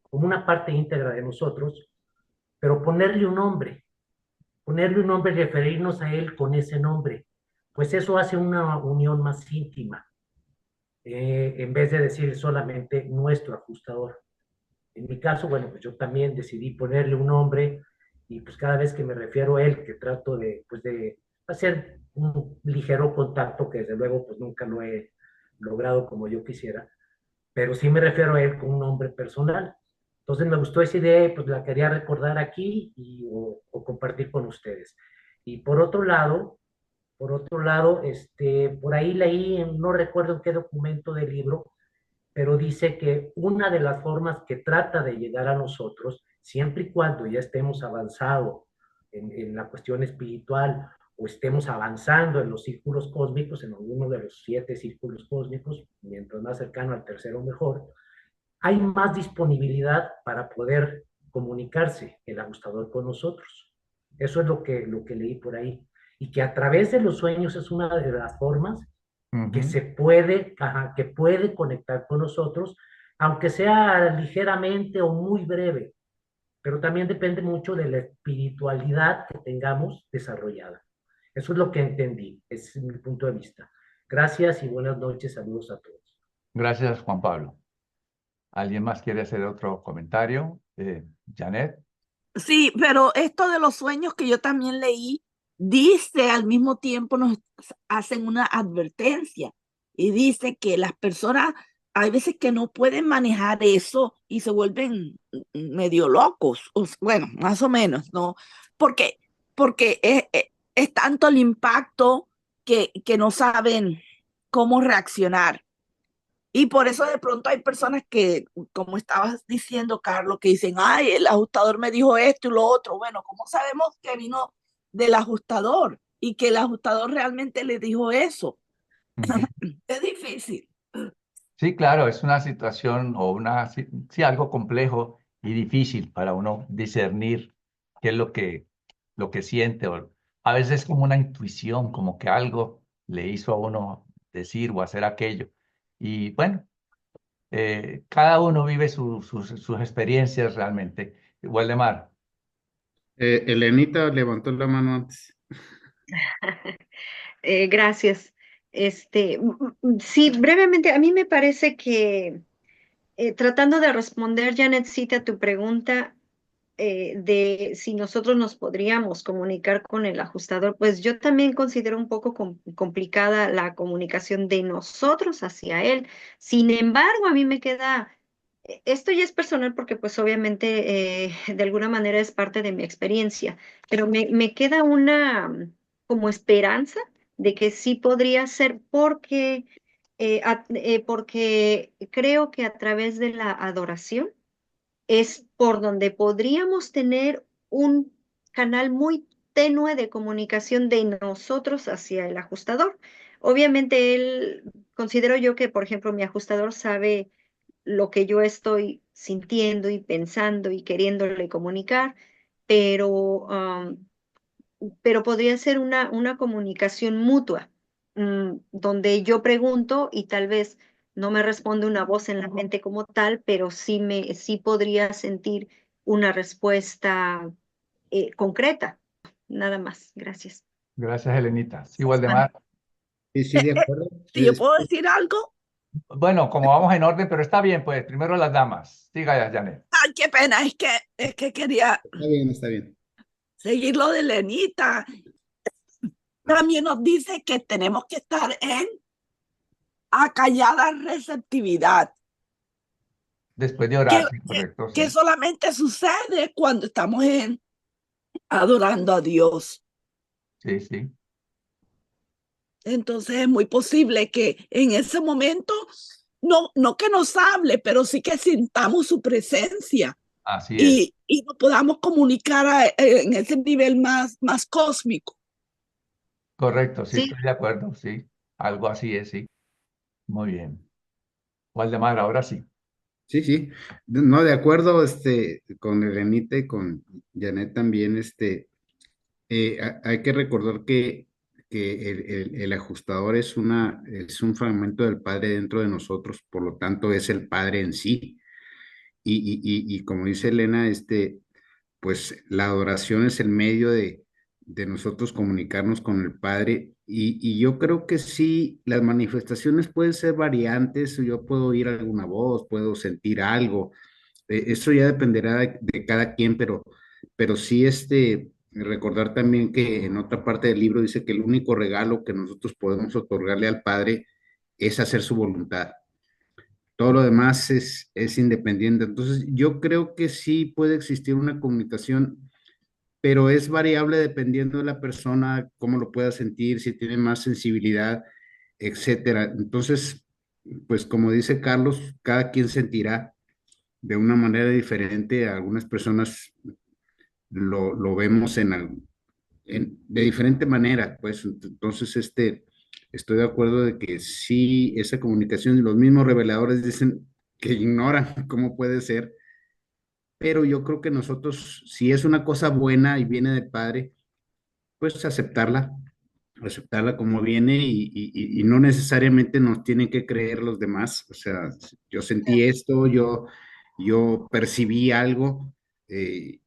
como una parte íntegra de nosotros, pero ponerle un nombre y referirnos a él con ese nombre, pues eso hace una unión más íntima, en vez de decir solamente nuestro ajustador. En mi caso, bueno, pues yo también decidí ponerle un nombre y pues cada vez que me refiero a él, que trato de, pues de hacer un ligero contacto, que desde luego pues nunca lo he logrado como yo quisiera, pero sí me refiero a él con un nombre personal. Entonces me gustó esa idea y pues la quería recordar aquí o compartir con ustedes. Y por otro lado, por ahí leí, no recuerdo en qué documento del libro, pero dice que una de las formas que trata de llegar a nosotros, siempre y cuando ya estemos avanzado en la cuestión espiritual o estemos avanzando en los círculos cósmicos, en alguno de los 7 círculos cósmicos, mientras más cercano al tercero mejor, hay más disponibilidad para poder comunicarse el ajustador con nosotros. Eso es lo que leí por ahí. Y que a través de los sueños es una de las formas que se puede, que puede conectar con nosotros, aunque sea ligeramente o muy breve, pero también depende mucho de la espiritualidad que tengamos desarrollada. Eso es lo que entendí, es mi punto de vista. Gracias y buenas noches, saludos a todos. Gracias, Juan Pablo. ¿Alguien más quiere hacer otro comentario? Janet. Sí, pero esto de los sueños que yo también leí, dice al mismo tiempo, nos hacen una advertencia y dice que las personas hay veces que no pueden manejar eso y se vuelven medio locos, bueno, más o menos, ¿no? Porque, porque es tanto el impacto que no saben cómo reaccionar. Y por eso de pronto hay personas que, como estabas diciendo, Carlos, que dicen, ay, el ajustador me dijo esto y lo otro. Bueno, ¿cómo sabemos que vino del ajustador y que el ajustador realmente le dijo eso? Es difícil. Sí, claro, es una situación o sí, algo complejo y difícil para uno discernir qué es lo que siente. A veces es como una intuición, como que algo le hizo a uno decir o hacer aquello. Y bueno, cada uno vive sus experiencias realmente. Waldemar. Elenita levantó la mano antes. Gracias. Sí, brevemente, a mí me parece que tratando de responder, Janetcita, a tu pregunta de si nosotros nos podríamos comunicar con el ajustador, pues yo también considero un poco complicada la comunicación de nosotros hacia él. Sin embargo, a mí me queda, esto ya es personal porque pues obviamente de alguna manera es parte de mi experiencia, pero me queda una como esperanza de que sí podría ser porque creo que a través de la adoración es por donde podríamos tener un canal muy tenue de comunicación de nosotros hacia el ajustador. Obviamente considero yo que, por ejemplo, mi ajustador sabe lo que yo estoy sintiendo y pensando y queriéndole comunicar, pero, pero podría ser una comunicación mutua, donde yo pregunto y tal vez no me responde una voz en la mente como tal, pero sí podría sentir una respuesta concreta. Nada más. Gracias. Gracias, Elenita. Sí, Waldemar. Sí, sí, de acuerdo. Si yo puedo decir algo, Bueno, como vamos en orden, pero está bien, pues primero las damas. Siga, Janet. ay, qué pena, es que quería Está bien, está bien. seguir lo de Lenita. También nos dice que tenemos que estar en acallada receptividad, Después de que, orar, sí, que, correcto, que sí. solamente sucede cuando estamos adorando a Dios. Sí, sí, Entonces es muy posible que en ese momento, no que nos hable, pero sí que sintamos su presencia así es. y nos podamos comunicar en ese nivel más cósmico. Correcto, sí, Sí, estoy de acuerdo, sí. Algo así es, sí. Muy bien. Waldemar, ahora sí. Sí, sí. No, de acuerdo, con Elenita y con Janet también, hay que recordar que el ajustador es un fragmento del Padre dentro de nosotros, por lo tanto es el Padre en sí. Y como dice Elena, pues la adoración es el medio de nosotros comunicarnos con el Padre. Y yo creo que sí, las manifestaciones pueden ser variantes, yo puedo oír alguna voz, puedo sentir algo, eso ya dependerá de cada quien, pero sí, recordar también que en otra parte del libro dice que el único regalo que nosotros podemos otorgarle al Padre es hacer su voluntad. Todo lo demás es independiente. Entonces, yo creo que sí puede existir una comunicación, pero es variable dependiendo de la persona, cómo lo pueda sentir, si tiene más sensibilidad, etcétera. Entonces, pues como dice Carlos, cada quien sentirá de una manera diferente. Algunas personas lo vemos de diferente manera, pues entonces estoy de acuerdo de que sí, esa comunicación, los mismos reveladores dicen que ignoran cómo puede ser, pero yo creo que nosotros, si es una cosa buena y viene de Padre, pues aceptarla como viene y no necesariamente nos tienen que creer los demás. O sea, yo sentí esto, yo percibí algo, eh,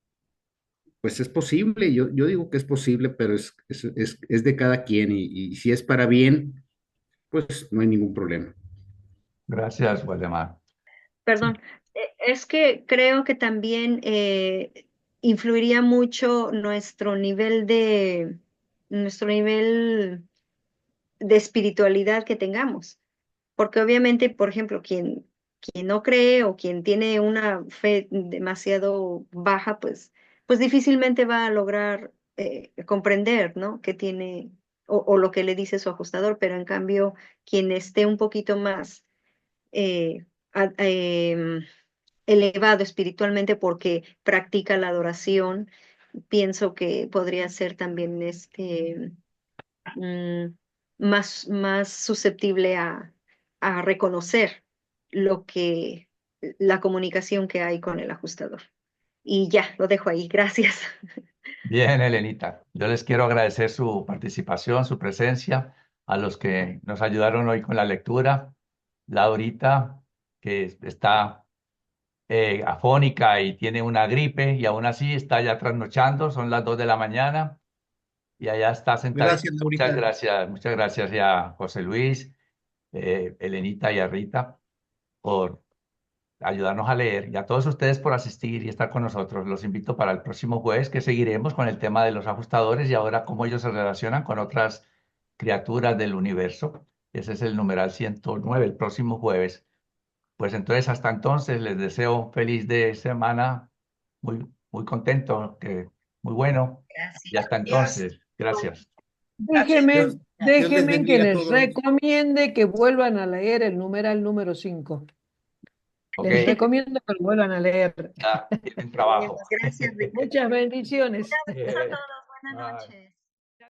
pues es posible, yo digo que es posible, pero es de cada quien y si es para bien, pues no hay ningún problema. Gracias, Waldemar. Perdón, es que creo que también influiría mucho nuestro nivel de espiritualidad que tengamos. Porque obviamente, por ejemplo, quien no cree o quien tiene una fe demasiado baja, pues difícilmente va a lograr comprender, ¿no? Que tiene o lo que le dice su ajustador, pero en cambio, quien esté un poquito más eh, elevado espiritualmente porque practica la adoración, pienso que podría ser también mm, más susceptible a reconocer lo que, la comunicación que hay con el ajustador. Y ya, lo dejo ahí. Gracias. Bien, Elenita. Yo les quiero agradecer su participación, su presencia, a los que nos ayudaron hoy con la lectura. Laurita, que está afónica y tiene una gripe y aún así está ya trasnochando, son las 2 de la mañana y allá está sentadita. Gracias, Laurita. Muchas gracias ya a José Luis, Elenita y a Rita por ayudarnos a leer y a todos ustedes por asistir y estar con nosotros. Los invito para el próximo jueves que seguiremos con el tema de los ajustadores y ahora cómo ellos se relacionan con otras criaturas del universo. Ese es el numeral 109, el próximo jueves. Pues entonces, hasta entonces, les deseo feliz de semana, muy contento, muy bueno. Y hasta entonces, gracias. Déjenme, Dios les déjenme que bendiga a les todos. recomiende que vuelvan a leer el numeral número 5. Ok, Les recomiendo que lo vuelvan a leer. ya tienen trabajo. Gracias, Ricardo. Muchas bendiciones. Gracias a todos. Buenas Bye. noches.